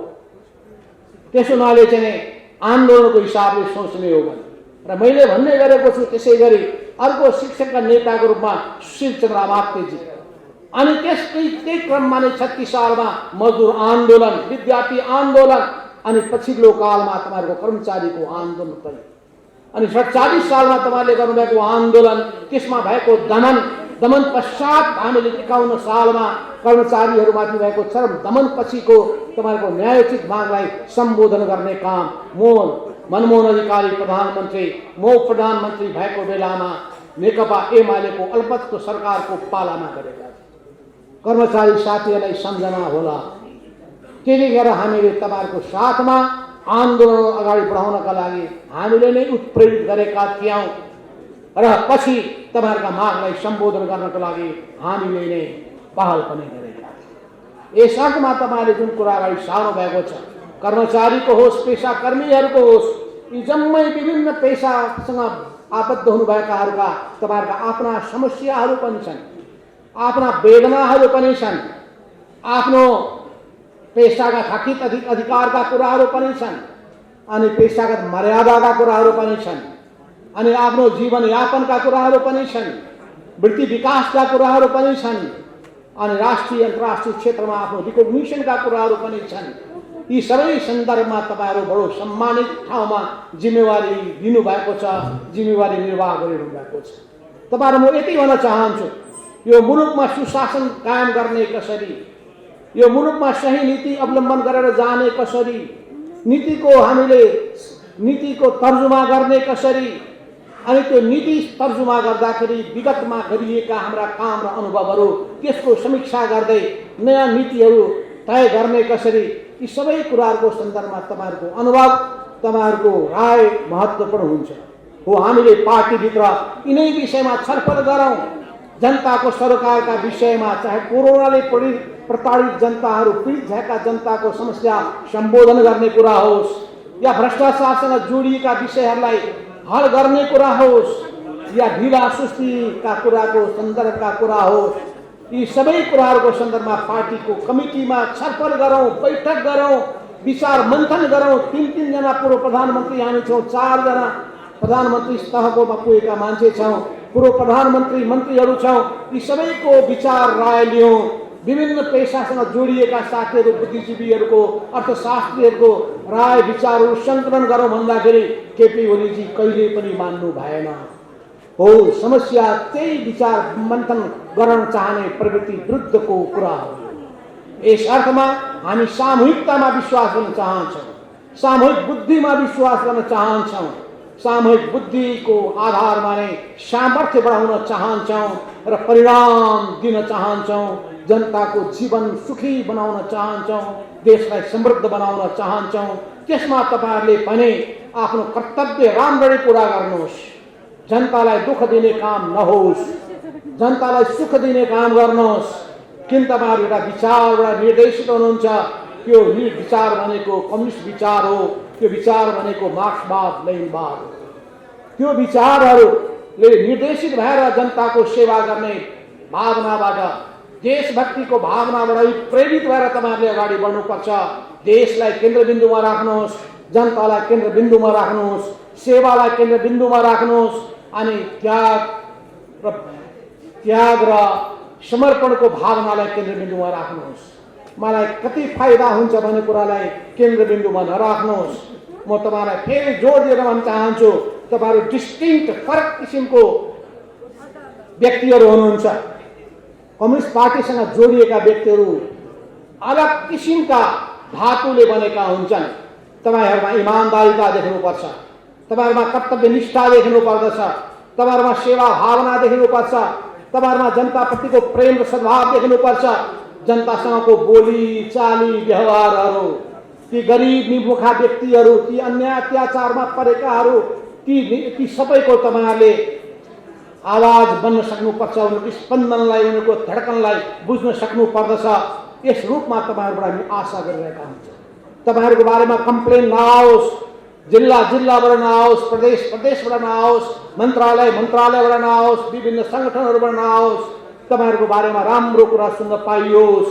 त्यसो हुनाले चाहिँ आन्दोलनको हिसाबले सोच्ने हो भने र मैले भन्ने गरेको छु। त्यसै गरी अर्को शिक्षकका नेताको रूपमा सुशील चन्द्र आमात्यजी, अनि त्यही क्रममा नै 36 सालमा मजदुर आन्दोलन, विद्यार्थी आन्दोलन, अनि पछिल्लो कालमा तपाईँहरूको कर्मचारीको आन्दोलन पनि, अनि 47 सालमा तपाईँले गर्नुभएको आन्दोलन, त्यसमा भएको दमन पश्चात हामीले 51 सालमा कर्मचारीहरूमाथि भएको चरम दमन पछिको तपाईँहरूको न्यायोचित मागलाई सम्बोधन गर्ने काम मनमोहन अधिकारी प्रधानमन्त्री भएको बेलामा नेकपा एमालेको अल्पतको सरकारको पालामा गरेका थिए। कर्मचारी साथीहरूलाई सम्झना होला, त्यतिखेर हामीले तपाईँहरूको साथमा आन्दोलन अगाडि बढाउनका लागि हामीले नै उत्प्रेरित गरेका थियौँ र पछि तपाईँहरूका मागलाई सम्बोधन गर्नको लागि हामीले नै पहल पनि गरेका थियौँ। यस अर्थमा तपाईँले जुन कुरा अगाडि सार्नु भएको छ, कर्मचारीको होस्, पेसाकर्मीहरूको होस्, यी जम्मै विभिन्न पेसासँग आबद्ध हुनुभएकाहरूका तपाईँहरूका आफ्ना समस्याहरू पनि छन्, आफ्ना वेदनाहरू पनि छन्, आफ्नो पेसागत हकित अधिकारका कुराहरू पनि छन्, अनि पेसागत मर्यादाका कुराहरू पनि छन्, अनि आफ्नो जीवनयापनका कुराहरू पनि छन्, वृत्ति विकासका कुराहरू पनि छन्, अनि राष्ट्रिय अन्तर्राष्ट्रिय क्षेत्रमा आफ्नो रिकग्निसनका कुराहरू पनि छन्। यी सबै सन्दर्भमा तपाईँहरू बडो सम्मानित ठाउँमा जिम्मेवारी लिनुभएको छ, जिम्मेवारी निर्वाह गरिरहनु भएको छ। तपाईँहरू म यति भन्न चाहन्छु, यो मुलुकमा सुशासन कायम गर्ने कसरी, यो मुलुकमा सही नीति अवलम्बन गरेर जाने कसरी, नीतिको तर्जुमा गर्ने कसरी, अनि त्यो नीति तर्जुमा गर्दाखेरि विगतमा गरिएका हाम्रा काम र अनुभवहरू त्यसको समीक्षा गर्दै नयाँ नीतिहरू तय गर्ने कसरी, यी सबै कुराहरूको सन्दर्भमा तपाईँहरूको अनुभव, तपाईँहरूको राय महत्त्वपूर्ण हुन्छ। हो हामीले पार्टीभित्र यिनै विषयमा छलफल गरौँ। जनताको सरकारका विषयमा, चाहे कोरोनाले प्रताडित जनताहरू, पीडित भएका जनताको समस्या सम्बोधन गर्ने कुरा होस्, या भ्रष्टाचारसँग जोडिएका विषयहरूलाई हल गर्ने कुरा होस्, या ढिला सुस्तीका कुराको सन्दर्भका कुरा होस्, यी सबै कुराहरूको सन्दर्भमा पार्टीको कमिटीमा छलफल गरौँ, बैठक गरौँ, विचार मन्थन गरौँ। 3 जना पूर्व प्रधानमन्त्री हामी छौँ, 4 जना प्रधानमन्त्री तहकोमा पुगेका मान्छे छौँ, पूर्व प्रधानमन्त्री मन्त्रीहरू छौँ। यी सबैको विचार राय लियौँ। विभिन्न पेसासँग जोडिएका साथीहरू, बुद्धिजीवीहरूको, अर्थशास्त्रीहरूको राय विचारहरू सङ्कलन गरौँ भन्दाखेरि केपी ओलीजी कहिले पनि मान्नु भएन। हो, समस्या त्यही विचार मन्थन गर्न चाहने प्रवृत्ति विरुद्धको कुरा हो। यस अर्थमा हामी सामूहिकतामा विश्वास गर्न चाहन्छौँ, सामूहिक बुद्धिमा विश्वास गर्न चाहन्छौँ, सामूहिक बुद्धिको आधारमा नै सामर्थ्य बढाउन चाहन्छौँ र परिणाम दिन चाहन्छौँ। जनताको जीवन सुखी बनाउन चाहन्छौँ, देशलाई समृद्ध बनाउन चाहन्छौँ। त्यसमा तपाईँहरूले पनि आफ्नो कर्तव्य राम्ररी पुरा गर्नुहोस्। जनतालाई दुःख दिने काम नहोस्, जनतालाई सुख दिने काम गर्नुहोस्। किन तपाईँहरू एउटा विचारबाट निर्देशित हुनुहुन्छ? त्यो विचार भनेको कम्युनिस्ट विचार हो, त्यो विचार भनेको मार्क्सवाद लेनिनवाद हो। त्यो विचारहरूले निर्देशित भएर जनताको सेवा गर्ने भावनाबाट, देशभक्तिको भावनाबाट प्रेरित भएर तपाईँहरूले अगाडि बढ्नुपर्छ। देशलाई केन्द्रबिन्दुमा राख्नुहोस्, जनतालाई केन्द्रबिन्दुमा राख्नुहोस्, सेवालाई केन्द्रबिन्दुमा राख्नुहोस् अनि त्याग र समर्पणको भावनालाई केन्द्रबिन्दुमा राख्नुहोस्। मलाई कति फाइदा हुन्छ भन्ने कुरालाई केन्द्रबिन्दुमा नराख्नुहोस्। म तपाईँलाई फेरि जोड दिएर भन्न चाहन्छु, तपाईँहरू डिस्टिङ्क्ट फरक किसिमको व्यक्तिहरू हुनुहुन्छ। कम्युनिस्ट पार्टीसँग जोडिएका व्यक्तिहरू अलग किसिमका धातुले बनेका हुन्छन्। तपाईँहरूमा इमान्दारिता देख्नुपर्छ, तपाईँहरूमा कर्तव्यनिष्ठा देख्नुपर्दछ, तपाईँहरूमा सेवा भावना देख्नुपर्छ, तपाईँहरूमा जनताप्रतिको प्रेम र सद्भाव देख्नुपर्छ। जनतासँगको बोली चाली व्यवहारहरू, ती गरिब निमुखा व्यक्तिहरू, ती अन्याय अत्याचारमा परेकाहरू, ती सबैको तपाईँहरूले आवाज बन्न सक्नुपर्छ। उनीहरूको स्पन्दनलाई, उनीहरूको धड्कनलाई बुझ्न सक्नुपर्दछ। यस रूपमा तपाईँहरूबाट हामी आशा गरिरहेका हुन्छौँ। तपाईँहरूको बारेमा कम्प्लेन नआओस्, जिल्लाबाट नआओस्, प्रदेशबाट नआओस्, मन्त्रालयबाट नआओस्, विभिन्न सङ्गठनहरूबाट नआओस्। तपाईँहरूको बारेमा राम्रो कुरा सुन्न पाइयोस्,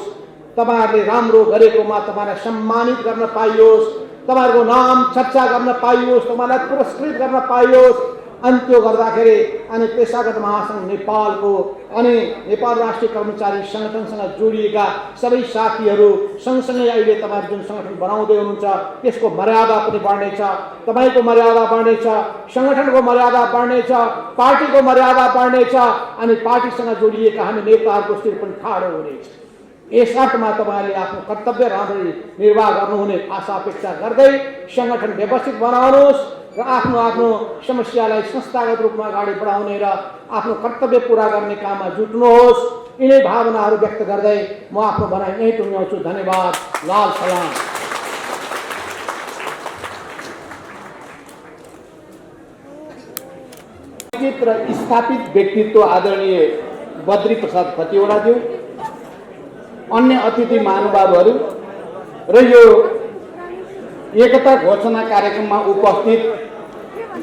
तपाईँहरूले राम्रो गरेकोमा तपाईँलाई सम्मानित गर्न पाइयोस्, तपाईँहरूको नाम चर्चा गर्न पाइयोस्, तपाईँलाई पुरस्कृत गर्न पाइयोस्। अनि त्यो गर्दाखेरि अनि पेसागत महासङ्घ नेपालको अनि नेपाल राष्ट्रिय कर्मचारी सङ्गठनसँग जोडिएका सबै साथीहरू सँगसँगै अहिले तपाईँहरू जुन सङ्गठन बनाउँदै हुनुहुन्छ त्यसको मर्यादा पनि बढ्नेछ, तपाईँको मर्यादा बढ्नेछ, सङ्गठनको मर्यादा बढ्नेछ, पार्टीको मर्यादा बढ्नेछ अनि पार्टीसँग जोडिएका हामी नेताहरूको शिर पनि ठाडो हुनेछ। यस अर्थमा तपाईँहरूले आफ्नो कर्तव्य राम्ररी निर्वाह गर्नुहुने आशा अपेक्षा गर्दै सङ्गठन व्यवस्थित बनाउनुहोस् र आफ्नो आफ्नो समस्यालाई संस्थागत रूपमा अगाडि बढाउने र आफ्नो कर्तव्य पुरा गर्ने काममा जुट्नुहोस्। यिनै भावनाहरू व्यक्त गर्दै म आफ्नो भनाइ यहीँ टुङ्ग्याउँछु। धन्यवाद। लाल सलाम। र स्थापित व्यक्तित्व आदरणीय बद्री प्रसाद खतिवडाज्यू, अन्य अतिथि महानुभावहरू र यो एकता घोषणा कार्यक्रममा उपस्थित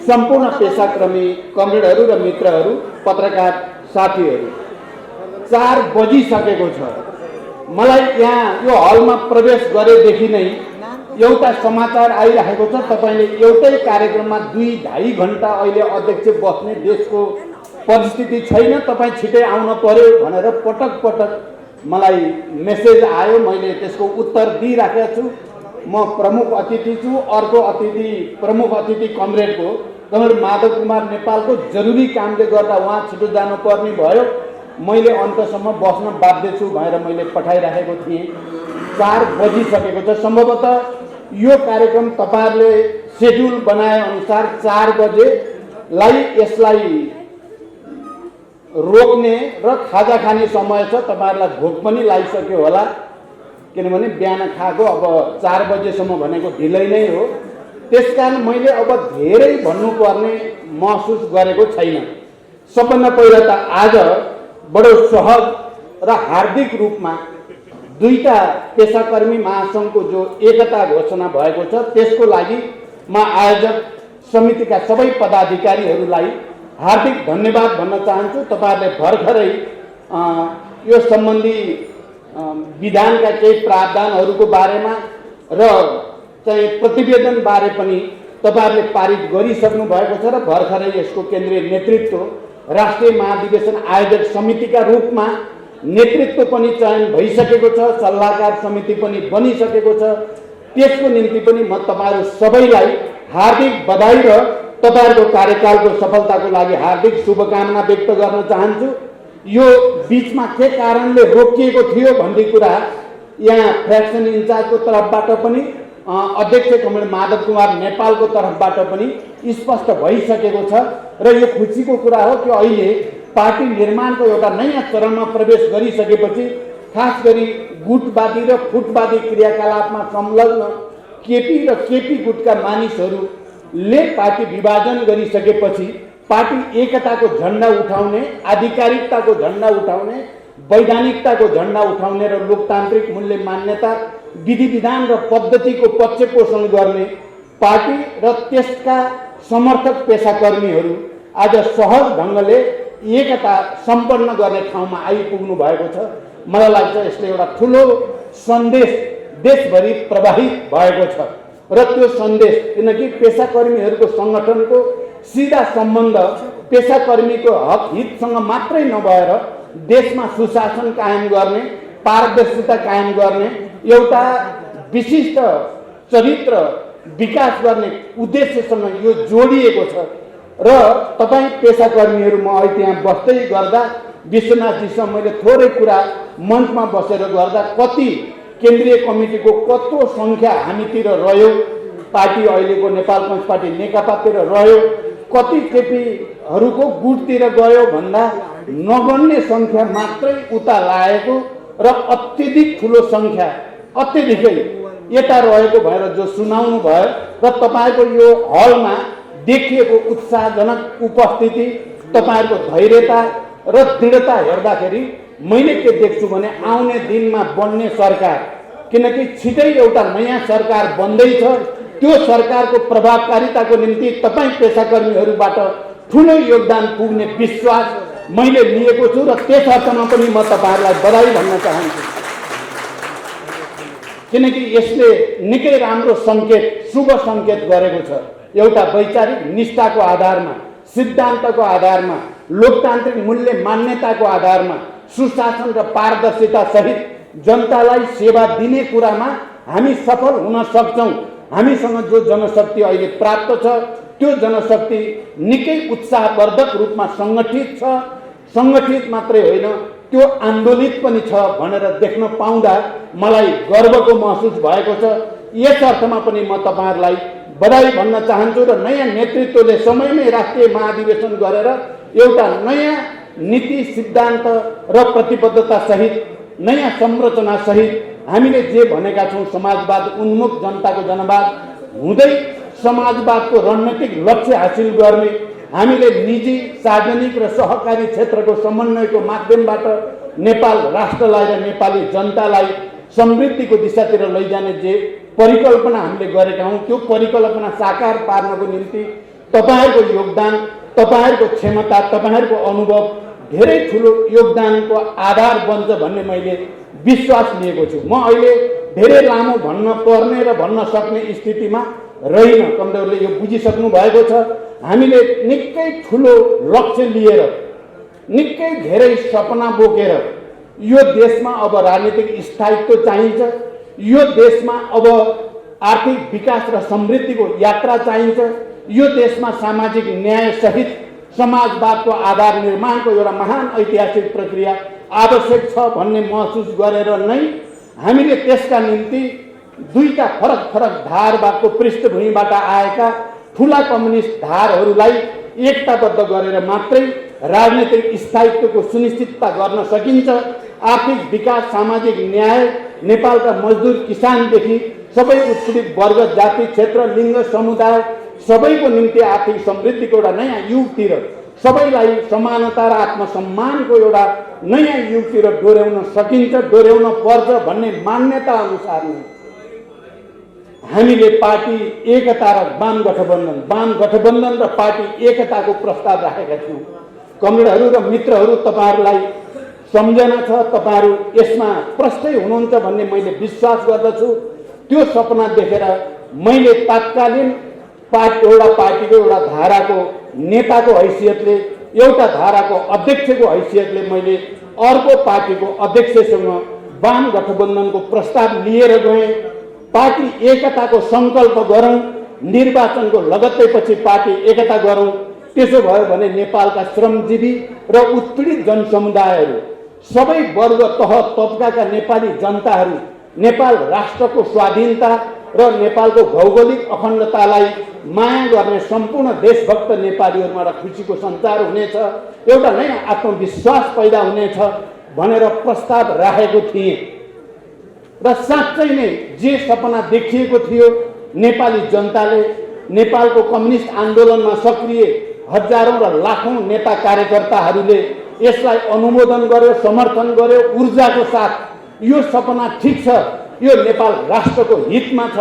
सम्पूर्ण पेसाक्रमी कमरेडहरू र मित्रहरू, पत्रकार साथीहरू, 4 बजिसकेको छ। मलाई यहाँ यो हलमा प्रवेश गरेदेखि नै एउटा समाचार आइरहेको छ, तपाईँले एउटै कार्यक्रममा 2-2.5 घन्टा अहिले अध्यक्ष बस्ने देशको परिस्थिति छैन, तपाईँ छिटै आउन पर्यो भनेर पटक पटक मलाई मेसेज आयो। मैले त्यसको उत्तर दिइराखेको छु। म प्रमुख अतिथि छु। अर्को अतिथि प्रमुख अतिथि कमरेड माधव कुमार नेपालको जरुरी कामले गर्दा उहाँ छिटो जानुपर्ने भयो। मैले अन्तसम्म बस्न बाध्य छु भनेर मैले पठाइराखेको थिएँ। 4 बजिसकेको छ। सम्भवतः यो कार्यक्रम तपाईँहरूले सेड्युल बनाए अनुसार 4 बजे यसलाई रोक्ने र खाजा खाने समय छ। तपाईँहरूलाई भोक पनि लागिसक्यो होला, किनभने बिहान खाएको अब 4 बजेसम्म भनेको ढिलै नै हो। त्यसकारण मैले अब धेरै भन्नुपर्ने महसुस गरेको छैन। सबभन्दा पहिला त आज बडो सहज र हार्दिक रूपमा दुईटा पेसाकर्मी महासङ्घको जो एकता घोषणा भएको छ त्यसको लागि म आयोजक समितिका सबै पदाधिकारीहरूलाई हार्दिक धन्यवाद भन्न चाहन्छु। तपाईँहरूले भर्खरै यो सम्बन्धी विधानका केही प्रावधानहरूको बारेमा र चाहिँ प्रतिवेदन बारे पनि तपाईँहरूले पारित गरिसक्नु भएको छ र भर्खरै यसको केन्द्रीय नेतृत्व राष्ट्रिय महाधिवेशन आयोजक समितिका रूपमा नेतृत्व पनि चयन भइसकेको छ, सल्लाहकार समिति पनि बनिसकेको छ। त्यसको निम्ति पनि म तपाईँहरू सबैलाई हार्दिक बधाई र तपाईँहरूको कार्यकालको सफलताको लागि हार्दिक शुभकामना व्यक्त गर्न चाहन्छु। यो बीचमा के कारणले रोकिएको थियो भन्ने कुरा यहाँ फ्र्याक्सन इन्चार्जको तर्फबाट पनि अध्यक्ष कमरेड माधव कुमार नेपालको तर्फबाट पनि स्पष्ट भइसकेको छ र यो खुसीको कुरा हो कि अहिले पार्टी निर्माणको एउटा नयाँ चरणमा प्रवेश गरिसकेपछि खास गरी गुटवादी र फुटवादी क्रियाकलापमा संलग्न केपी र केपी गुटका मानिसहरूले पार्टी विभाजन गरिसकेपछि पार्टी एकताको झन्डा उठाउने, आधिकारिकताको झन्डा उठाउने, वैधानिकताको झन्डा उठाउने र लोकतान्त्रिक मूल्य मान्यता विधि विधान र पद्धतिको पक्ष पोषण गर्ने पार्टी र त्यसका समर्थक पेसाकर्मीहरू आज सहज ढङ्गले एकता सम्पन्न गर्ने ठाउँमा आइपुग्नु भएको छ। मलाई लाग्छ यसले एउटा ठुलो सन्देश देशभरि प्रवाहित भएको छ र त्यो सन्देश किनकि पेसाकर्मीहरूको सङ्गठनको सीधा सम्बन्ध पेसाकर्मीको हक हितसँग मात्रै नभएर देशमा सुशासन कायम गर्ने, पारदर्शिता कायम गर्ने, एउटा विशिष्ट चरित्र विकास गर्ने उद्देश्यसँग यो जोडिएको छ र तपाईँ पेसाकर्मीहरू म अहिले त्यहाँ बस्दै गर्दा विश्वनाथजीसँग मैले थोरै कुरा मञ्चमा बसेर गर्दा कति केन्द्रीय कमिटीको कत्रो सङ्ख्या हामीतिर रह्यो, पार्टी अहिलेको नेपाल कम्युनिस्ट पार्टी नेकपातिर रह्यो, कति केपीहरूको गुटतिर गयो भन्दा नगण्य सङ्ख्या मात्रै उता लागेको र अत्यधिक ठुलो सङ्ख्या अत्यधिकै यता रहेको भएर जो सुनाउनु भयो र तपाईँको यो हलमा देखिएको उत्साहजनक उपस्थिति, तपाईँहरूको धैर्यता र दृढता हेर्दाखेरि मैले के देख्छु भने आउने दिनमा बन्ने सरकार, किनकि छिटै एउटा नयाँ सरकार बन्दैछ, त्यो सरकारको प्रभावकारिताको निम्ति तपाईँ पेसाकर्मीहरूबाट ठुलो योगदान पुग्ने विश्वास मैले लिएको छु र त्यस अर्थमा पनि म तपाईँहरूलाई बधाई भन्न चाहन्छु। किनकि यसले निकै राम्रो सङ्केत, शुभ सङ्केत गरेको छ। एउटा वैचारिक निष्ठाको आधारमा, सिद्धान्तको आधारमा, लोकतान्त्रिक मूल्य मान्यताको आधारमा सुशासन र पारदर्शिता सहित जनतालाई सेवा दिने कुरामा हामी सफल हुन सक्छौँ। हामीसँग जो जनशक्ति अहिले प्राप्त छ त्यो जनशक्ति निकै उत्साहवर्धक रूपमा सङ्गठित छ। सङ्गठित मात्रै होइन, त्यो आन्दोलित पनि छ भनेर देख्न पाउँदा मलाई गर्वको महसुस भएको छ। यस अर्थमा पनि म तपाईँहरूलाई बधाई भन्न चाहन्छु र नयाँ नेतृत्वले समयमै राष्ट्रिय महाधिवेशन गरेर एउटा नयाँ नीति सिद्धान्त र प्रतिबद्धता सहित, नयाँ संरचना सहित हामीले जे भनेका छौँ समाजवाद उन्मुख जनताको जनवाद हुँदै समाजवादको रणनीतिक लक्ष्य हासिल गर्ने, हामीले निजी, सार्वजनिक र सहकारी क्षेत्रको समन्वयको माध्यमबाट नेपाल राष्ट्रलाई र नेपाली जनतालाई समृद्धिको दिशातिर लैजाने जे परिकल्पना हामीले गरेका हौँ त्यो परिकल्पना साकार पार्नको निम्ति तपाईँहरूको योगदान, तपाईँहरूको क्षमता, तपाईँहरूको अनुभव धेरै ठुलो योगदानको आधार बन्छ भन्ने मैले विश्वास लिएको छु। म अहिले धेरै लामो भन्न पर्ने र भन्न सक्ने स्थितिमा रहिन, कमरेडले यो बुझिसक्नु भएको छ। हामीले निकै ठुलो लक्ष्य लिएर, निकै धेरै सपना बोकेर यो देशमा अब राजनीतिक स्थायित्व चाहिन्छ, यो देशमा अब आर्थिक विकास र समृद्धिको यात्रा चाहिन्छ, यो देशमा सामाजिक न्याय सहित समाजवादको आधार निर्माणको एउटा महान ऐतिहासिक प्रक्रिया आवश्यक छ भन्ने महसुस गरेर नै हामीले त्यसका निम्ति दुईटा फरक फरक धारबाटको पृष्ठभूमिबाट आएका ठुला कम्युनिस्ट धारहरूलाई एकताबद्ध गरेर मात्रै राजनीतिक स्थायित्वको सुनिश्चितता गर्न सकिन्छ। आर्थिक विकास, सामाजिक न्याय, नेपालका मजदुर किसानदेखि सबै उत्पीडित वर्ग, जाति, क्षेत्र, लिङ्ग, समुदाय सबैको निम्ति आर्थिक समृद्धिको एउटा नयाँ युगतिर, सबैलाई समानता र आत्मसम्मानको एउटा नयाँ युगतिर डोर्याउन सकिन्छ, डोर्याउन पर्छ भन्ने मान्यता अनुसार नै हामीले पार्टी एकता र वाम गठबन्धन र पार्टी एकताको प्रस्ताव राखेका थियौँ। कमरेडहरू र मित्रहरू, तपाईँहरूलाई सम्झना छ, तपाईँहरू यसमा प्रष्टै हुनुहुन्छ भन्ने मैले विश्वास गर्दछु। त्यो सपना देखेर मैले तात्कालीन एउटा पार्टीको एउटा धाराको नेताको हैसियतले, एउटा धाराको अध्यक्षको हैसियतले मैले अर्को पार्टीको अध्यक्षसँग वाम गठबन्धनको प्रस्ताव लिएर गएँ। पार्टी एकताको सङ्कल्प गरौँ, निर्वाचनको लगत्तैपछि पार्टी एकता गरौँ। त्यसो भयो भने नेपालका श्रमजीवी र उत्पीडित जनसमुदायहरू, सबै वर्ग, तह तबकाका नेपाली जनताहरू नेपाल राष्ट्रको स्वाधीनता र नेपालको भौगोलिक अखण्डतालाई माया गर्ने सम्पूर्ण देशभक्त नेपालीहरूमा र खुसीको सञ्चार हुनेछ, एउटा नयाँ आत्मविश्वास पैदा हुनेछ भनेर प्रस्ताव राखेको थिएँ। र साँच्चै नै जे सपना देखिएको थियो, नेपाली जनताले नेपालको कम्युनिस्ट आन्दोलनमा सक्रिय हजारौं र लाखौं नेता कार्यकर्ताहरूले यसलाई अनुमोदन गर्यो, समर्थन गर्यो ऊर्जाको साथ। यो सपना ठिक छ, यो नेपाल राष्ट्रको हितमा छ,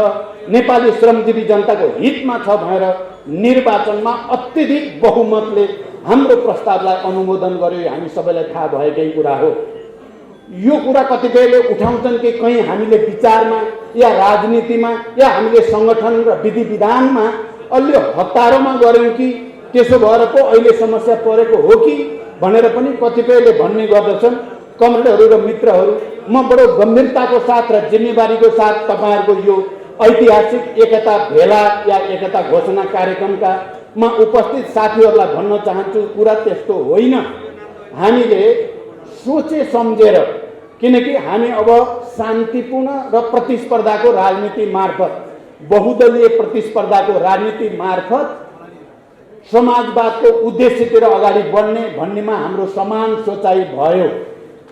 नेपाली श्रमजीवी जनताको हितमा छ भनेर निर्वाचनमा अत्यधिक बहुमतले हाम्रो प्रस्तावलाई अनुमोदन गर्यो। हामी सबैलाई थाहा भएकै कुरा हो। यो कुरा कतिपयले उठाउँछन् कि कहीँ हामीले विचारमा या राजनीतिमा या हामीले सङ्गठन र विधि विधानमा अलि हतारोमा गऱ्यौँ कि त्यसो भएर पो अहिले समस्या परेको हो कि भनेर पनि कतिपयले भन्ने गर्दछन्। कमरेडहरू र मित्रहरू, म बडो गम्भीरताको साथ र जिम्मेवारीको साथ तपाईँहरूको यो ऐतिहासिक एकता भेला या एकता घोषणा कार्यक्रमका उपस्थित साथीहरूलाई भन्न चाहन्छु, कुरा त्यस्तो होइन। हामीले सोचे सम्झेर, किनकि हामी अब शान्तिपूर्ण र प्रतिस्पर्धाको राजनीति मार्फत, बहुदलीय प्रतिस्पर्धाको राजनीति मार्फत समाजवादको उद्देश्यतिर अगाडि बढ्ने भन्नेमा हाम्रो समान सोचाइ भयो।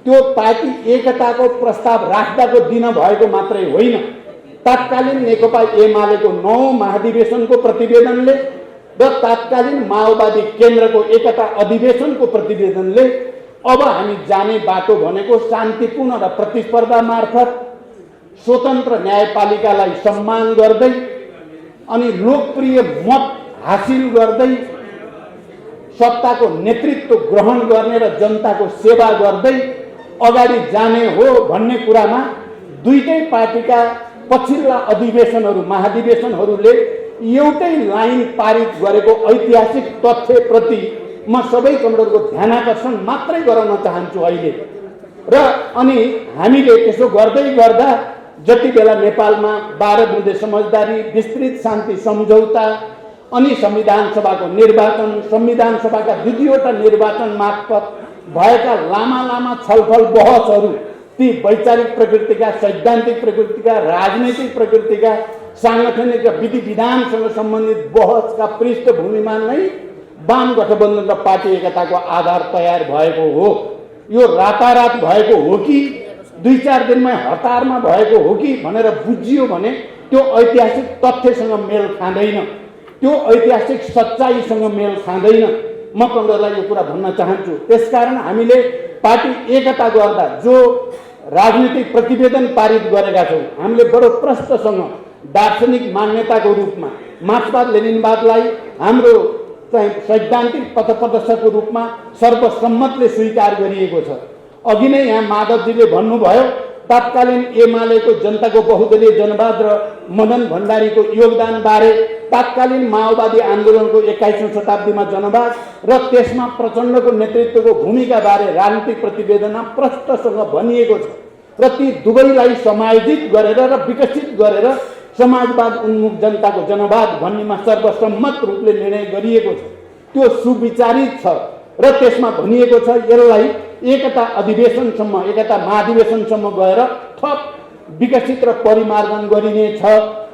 त्यो पार्टी एकताको प्रस्ताव राख्दाको दिन भएको मात्रै होइन, तत्कालीन नेकपा एमालेको 9औं महाधिवेशनको प्रतिवेदनले र तत्कालीन माओवादी केन्द्रको एकता अधिवेशनको प्रतिवेदनले अब हामी जाने बाटो भनेको शान्तिपूर्ण र प्रतिस्पर्धा मार्फत, स्वतन्त्र न्यायपालिकालाई सम्मान गर्दै अनि लोकप्रिय मत हासिल गर्दै सत्ताको नेतृत्व ग्रहण गर्ने र जनताको सेवा गर्दै अगाडि जाने हो भन्ने कुरामा दुईटै पार्टीका पछिल्ला अधिवेशनहरू, महाधिवेशनहरूले एउटै लाइन पारित गरेको ऐतिहासिक तथ्यप्रति म सबै कमरेडको ध्यानाकर्षण मात्रै गराउन चाहन्छु अहिले। र अनि हामीले त्यसो गर्दै गर्दा जति बेला नेपालमा 12 बुँदे समझदारी, विस्तृत शान्ति सम्झौता अनि संविधान सभाको निर्वाचन, संविधान सभाका दुईवटा निर्वाचन मार्फत भएका लामा छलफल बहसहरू, ती वैचारिक प्रकृतिका, सैद्धान्तिक प्रकृतिका, राजनैतिक प्रकृतिका, साङ्गठनिक र विधि विधानसँग सम्बन्धित बहसका पृष्ठभूमिमा नै वाम गठबन्धन र पार्टी एकताको आधार तयार भएको हो। यो रातारात भएको हो कि 2-4 दिनमै हतारमा भएको हो कि भनेर बुझियो भने त्यो ऐतिहासिक तथ्यसँग मेल खाँदैन, त्यो ऐतिहासिक सच्चाइसँग मेल खाँदैन। म कमरेडलाई यो कुरा भन्न चाहन्छु। त्यसकारण हामीले पार्टी एकता गर्दा जो राजनीतिक प्रतिवेदन पारित गरेका छौँ, हामीले बडो प्रष्टसँग दार्शनिक मान्यताको रूपमा मार्क्सवाद लेनिनवादलाई हाम्रो सैद्धान्तिक पथप्रदर्शकको रूपमा सर्वसम्मतले स्वीकार गरिएको छ। अघि नै यहाँ माधवजीले भन्नुभयो, तत्कालीन एमालेको जनताको बहुदलीय जनवाद र मदन भण्डारीको योगदान बारे, तत्कालीन माओवादी आन्दोलनको 21औं शताब्दीमा जनवाद र त्यसमा प्रचण्डको नेतृत्वको भूमिका बारे राजनीतिक प्रतिवेदनमा प्रष्टसँग भनिएको छ। र ती दुवैलाई समायोजित गरेर र विकसित गरेर समाजवाद उन्मुख जनताको जनवाद भन्नेमा सर्वसम्मत रूपले निर्णय गरिएको छ। त्यो सुविचारित छ र त्यसमा भनिएको छ यसलाई एकता अधिवेशनसम्म, एकता महाधिवेशनसम्म गएर थप विकसित र परिमार्जन गरिनेछ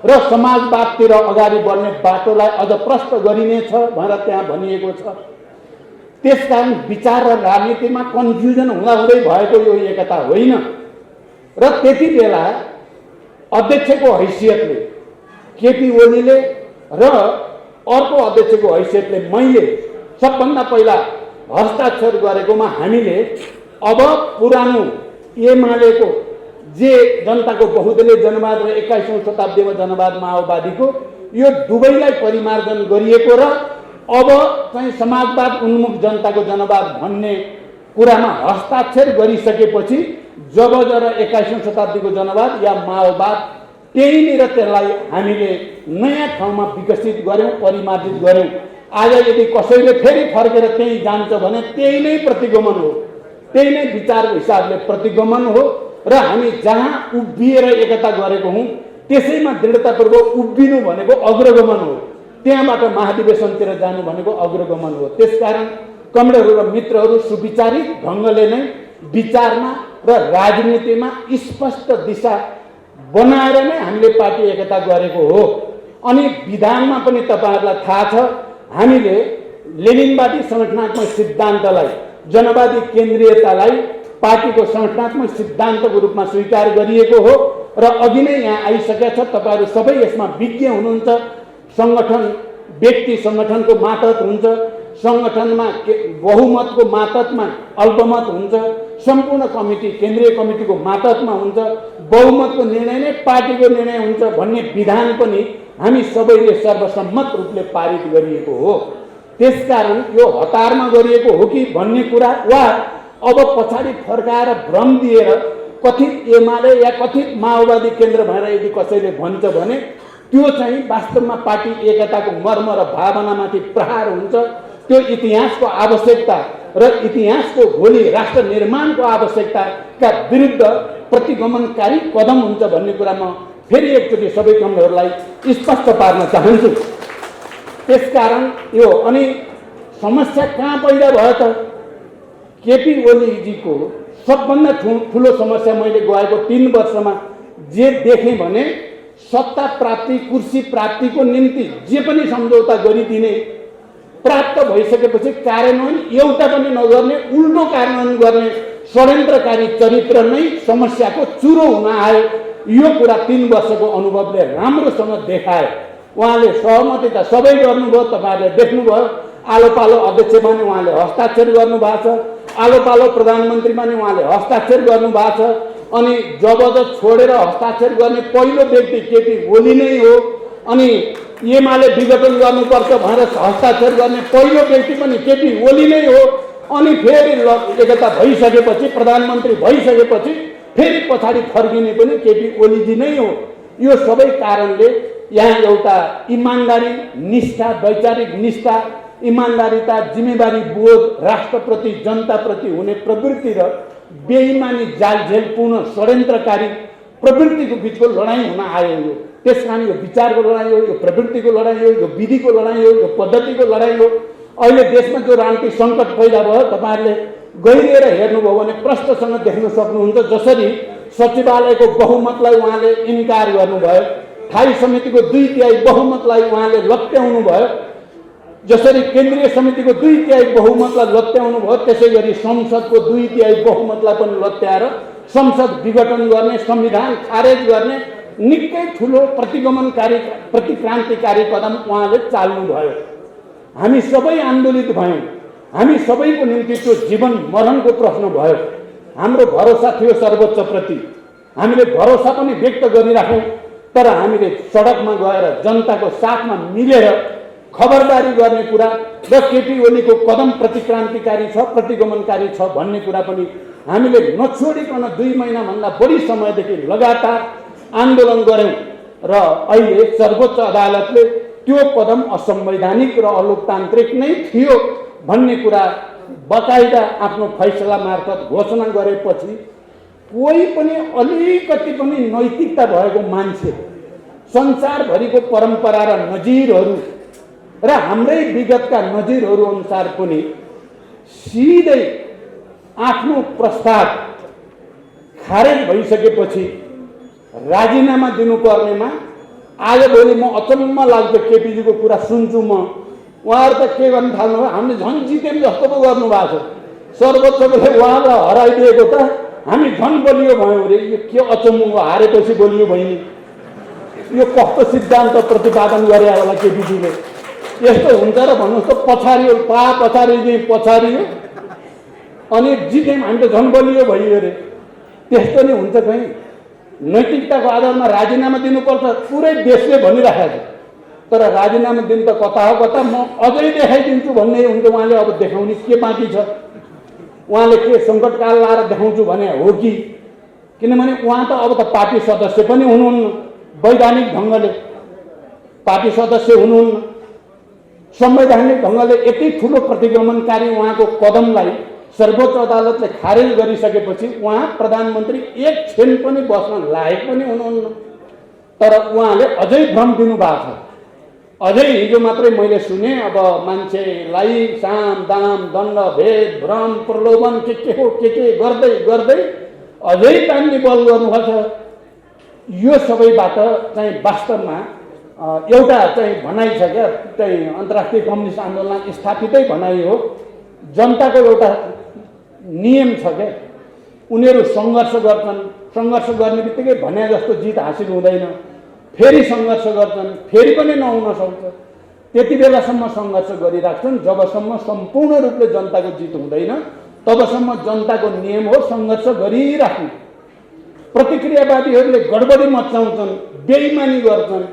र समाजवादतिर अगाडि बढ्ने बाटोलाई अझ प्रष्ट गरिनेछ भनेर त्यहाँ भनिएको छ। त्यसकारण विचार र राजनीतिमा कन्फ्युजन हुँदाहुँदै भएको यो एकता होइन। र त्यति बेला अध्यक्षको हैसियतले केपी ओलीले र अर्को अध्यक्षको हैसियतले मैले सबभन्दा पहिला हस्ताक्षर गरेकोमा हामीले अब पुरानो एमालेको जे जनताको बहुदलीय जनवाद र 21औं शताब्दीमा जनवाद माओवादीको यो दुवैलाई परिमार्जन गरिएको र अब चाहिँ समाजवाद उन्मुख जनताको जनवाद भन्ने कुरामा हस्ताक्षर गरिसकेपछि जब 21औं शताब्दीको जनवाद या माओवाद त्यहीँनिर त्यसलाई हामीले नयाँ ठाउँमा विकसित गर्यौँ, परिमार्जित गर्यौँ। आज यदि कसैले फेरि फर्केर त्यहीँ जान्छ भने त्यही नै प्रतिगमन हो, त्यही नै विचारको हिसाबले प्रतिगमन हो। र हामी जहाँ उभिएर एकता गरेको हौँ त्यसैमा दृढतापूर्वक उभिनु भनेको अग्रगमन हो, त्यहाँबाट महाधिवेशनतिर जानु भनेको अग्रगमन हो। त्यसकारण कमरेडहरू र मित्रहरू सुविचारित ढङ्गले नै विचारमा र राजनीतिमा स्पष्ट दिशा बनाएर नै हामीले पार्टी एकता गरेको हो। अनि विधानमा पनि तपाईँहरूलाई थाहा छ, हामीले लेनिनवादी संगठनात्मक सिद्धान्तलाई, जनवादी केन्द्रीयतालाई पार्टीको संगठनात्मक सिद्धान्तको रूपमा स्वीकार गरिएको हो। र अघि नै यहाँ आइसकेका छ, तपाईँहरू सबै यसमा विज्ञ हुनुहुन्छ। संगठन व्यक्ति संगठनको मातहत हुन्छ, संगठनमा बहुमतको मातहतमा अल्पमत हुन्छ, सम्पूर्ण कमिटी केन्द्रीय कमिटीको मातहतमा हुन्छ, बहुमतको निर्णय नै पार्टीको निर्णय हुन्छ भन्ने विधान पनि हामी सबैले सर्वसम्मत रूपले पारित गरिएको हो। त्यसकारण यो हतारमा गरिएको हो कि भन्ने कुरा वा अब पछाडि फर्काएर भ्रम दिएर कथित एमाले या कथित माओवादी केन्द्र भनेर यदि कसैले भन्छ भने त्यो चाहिँ वास्तवमा पार्टी एकताको मर्म र भावनामाथि प्रहार हुन्छ। त्यो इतिहासको आवश्यकता र इतिहासको भोलि राष्ट्र निर्माणको आवश्यकताका विरुद्ध प्रतिगमनकारी कदम हुन्छ भन्ने कुरा म फेरि एकचोटि सबै कमरेडहरूलाई स्पष्ट पार्न चाहन्छु। त्यसकारण यो अनि समस्या कहाँ पैदा भयो त? केपी ओलीजीको सबभन्दा ठुलो समस्या मैले गएको 3 वर्षमा जे देखेँ भने सत्ता प्राप्ति, कुर्सी प्राप्तिको निम्ति जे पनि सम्झौता गरिदिने, प्राप्त भइसकेपछि कार्यान्वयन एउटा पनि नगर्ने, उल्टो कार्यान्वयन गर्ने षड्यन्त्रकारी चरित्र नै समस्याको चुरो हुन आयो। यो कुरा 3 वर्षको अनुभवले राम्रोसँग देखायो। उहाँले सहमति त सबै गर्नुभयो, तपाईँहरूले देख्नुभयो। आलो पालो अध्यक्षमा नि उहाँले हस्ताक्षर गर्नुभएको छ, आलो पालो प्रधानमन्त्रीमा नि उहाँले हस्ताक्षर गर्नुभएको छ। अनि जबरजस्त छोडेर हस्ताक्षर गर्ने पहिलो व्यक्ति केपी ओली नै हो। अनि एमाले विघटन गर्नुपर्छ भनेर हस्ताक्षर गर्ने पहिलो व्यक्ति पनि केपी ओली नै हो। अनि फेरि एकता भइसकेपछि, प्रधानमन्त्री भइसकेपछि फेरि पछाडि फर्किने पनि केपी ओलीजी नै हो। यो सबै कारणले यहाँ एउटा इमान्दारी, निष्ठा, वैचारिक निष्ठा, इमान्दारिता, जिम्मेवारी बोध, राष्ट्रप्रति, जनताप्रति हुने प्रवृत्ति र बेइमानी, जालझेलपूर्ण षड्यन्त्रकारी प्रवृत्तिको बिचको लडाइँ हुन आयो। यो त्यसकारण यो विचारको लडाइँ हो, यो प्रवृत्तिको लडाइँ हो, यो विधिको लडाइँ हो, यो पद्धतिको लडाइँ हो। अहिले देशमा जो राजनीतिक सङ्कट पैदा भयो, तपाईँहरूले गहिरिएर हेर्नुभयो भने प्रष्टसँग देख्न सक्नुहुन्छ। जसरी सचिवालयको बहुमतलाई उहाँले इन्कार गर्नुभयो, स्थायी समितिको 2/3 बहुमतलाई उहाँले लत्याउनु भयो, जसरी केन्द्रीय समितिको 2/3 बहुमतलाई लत्याउनु भयो, त्यसै गरी संसदको 2/3 बहुमतलाई पनि लत्याएर संसद विघटन गर्ने, संविधान खारेज गर्ने निकै ठुलो प्रतिगमनकारी, प्रतिक्रान्तिकारी कदम उहाँले चाल्नुभयो। हामी सबै आन्दोलित भयौँ। हामी सबैको निम्ति त्यो जीवन मरणको प्रश्न भयो। हाम्रो भरोसा थियो सर्वोच्चप्रति, हामीले भरोसा पनि व्यक्त गरिराख्यौँ। तर हामीले सडकमा गएर जनताको साथमा मिलेर खबरदारी गर्ने कुरा र केपी ओलीको कदम प्रतिक्रान्तिकारी छ, प्रतिगमनकारी छ भन्ने कुरा पनि हामीले नछोडिकन 2 महिनाभन्दा बढी समयदेखि लगातार आन्दोलन गऱ्यौँ। र अहिले सर्वोच्च अदालतले त्यो कदम असंवैधानिक र अलोकतान्त्रिक नै थियो भन्ने कुरा बकाइदा आफ्नो फैसला मार्फत घोषणा गरेपछि कोही पनि अलिकति पनि नैतिकता भएको मान्छे, संसारभरिको परम्परा र नजिरहरू र हाम्रै विगतका नजिरहरू अनुसार पनि सिधै आफ्नो प्रस्ताव खारेज भइसकेपछि राजीनामा दिनुपर्नेमा आजभोलि म अचम्म लाग्छ केपीजीको कुरा सुन्छु म। उहाँहरू त के गर्नु थाल्नु भयो, हामीले झन् जित्यौँ जस्तो पो गर्नुभएको छ। सर्वोच्चले उहाँलाई हराइदिएको त हामी झन् बलियो भयौँ अरे। यो के अचम्म, हारेपछि बलियो बहिनी, यो कस्तो सिद्धान्त प्रतिपादन गरे होला केपीजीले। यस्तो हुन्छ र भन्नुहोस् त, पछारियो पछारियो अनि जित्यौँ हामी त झन् बलियो भइयो अरे। त्यस्तो नै हुन्छ कहीँ? नैतिकताको आधारमा राजीनामा दिनुपर्छ पुरै देशले भनिराखेको छ, तर राजीनामा दिनु त कता हो कता, म अझै देखाइदिन्छु भन्ने हुन्छ उहाँले। अब देखाउने के बाँकी छ? उहाँले के सङ्कटकाल लाएर देखाउँछु भने हो कि? किनभने उहाँ त अब त पार्टी सदस्य पनि हुनुहुन्न, वैधानिक ढङ्गले पार्टी सदस्य हुनुहुन्न। संवैधानिक ढङ्गले यति ठुलो प्रतिगमनकारी उहाँको कदमलाई सर्वोच्च अदालतले खारेज गरिसकेपछि उहाँ प्रधानमन्त्री एक क्षण पनि बस्न लायक पनि हुनुहुन्न। तर उहाँले अझै भ्रम दिनुभएको छ। अझै हिजो मात्रै मैले सुने, अब मान्छेलाई साम दाम दण्ड भेद भ्रम प्रलोभन के हो के गर्दै गर्दै अझै तान्ने बल गर्नुभएको छ। यो सबैबाट चाहिँ वास्तवमा एउटा चाहिँ भनाइ छ क्या, चाहिँ अन्तर्राष्ट्रिय कम्युनिस्ट आन्दोलन स्थापितै भनाइ हो। जनताको एउटा नियम छ क्या, उनीहरू सङ्घर्ष गर्छन्, सङ्घर्ष गर्ने बित्तिकै भने जस्तो जित हासिल हुँदैन, फेरि सङ्घर्ष गर्छन्, फेरि पनि नहुन सक्छ। त्यति बेलासम्म सङ्घर्ष गरिराख्छन् जबसम्म सम्पूर्ण रूपले जनताको जित हुँदैन, तबसम्म जनताको नियम हो सङ्घर्ष गरिराख्नु। प्रतिक्रियावादीहरूले गडबडी मचाउँछन्, बेइमानी गर्छन्,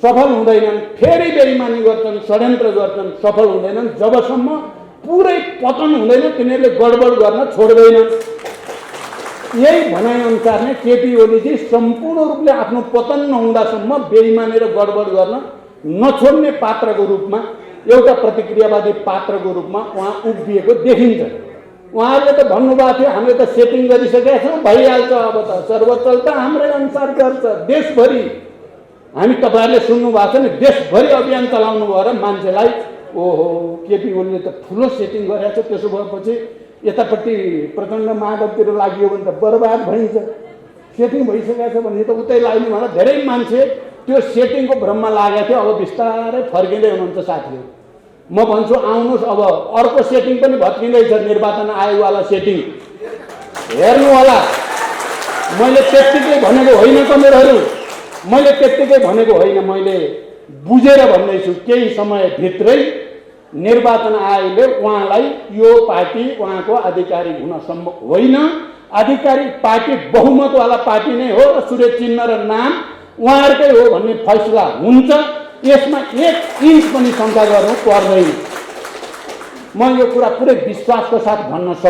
सफल हुँदैनन्, फेरि बेइमानी गर्छन्, षड्यन्त्र गर्छन्, सफल हुँदैनन्। जबसम्म पुरै पतन हुँदैन तिनीहरूले गडबड गर्न छोड्दैनन्। यही भनाइअनुसार नै केपी ओलीजी सम्पूर्ण रूपले आफ्नो पतन नहुँदासम्म बेइमानी र गडबड गर्न नछोड्ने पात्रको रूपमा, एउटा प्रतिक्रियावादी पात्रको रूपमा उहाँ उभिएको देखिन्छ। उहाँहरूले त भन्नुभएको थियो हामीले त सेटिङ गरिसकेका छौँ, भइहाल्छ, अब त सर्वोच्चले त हाम्रै अनुसार गर्छ। देशभरि हामी तपाईँहरूले सुन्नुभएको छ नि, देशभरि अभियान चलाउनु भयो र मान्छेलाई ओहो केपी ओलीले त ठुलो सेटिङ गरेको छ, त्यसो भएपछि यतापट्टि प्रचण्ड माधवतिर लागि भने त बर्बाद भइन्छ। सेटिङ भइसकेको छ भने त उतै लाग्ने भन्दा धेरै मान्छे त्यो सेटिङको भ्रममा लागेको थियो। अब बिस्तारै फर्किँदै हुनुहुन्छ साथीहरू। म भन्छु आउनुहोस्, अब अर्को सेटिङ पनि भत्किँदैछ, निर्वाचन आयोगवाला सेटिङ हेर्नु होला। मैले त्यत्तिकै भनेको होइन कमेरहरू, मैले त्यत्तिकै भनेको होइन, मैले बुझेर भन्दैछु। केही समयभित्रै निर्वाचन आयोगले उहाँलाई यो पार्टी उहाँको आधिकारिक हुन सम्भव होइन, आधिकारिक पार्टी बहुमतवाला पार्टी नै हो र सूर्य चिन्ह र नाम उहाँहरूकै हो भन्ने फैसला हुन्छ। यसमा एक इन्च पनि शङ्का गर्नु पर्दैन। म यो कुरा पुरै विश्वासको साथ भन्न सक्छु।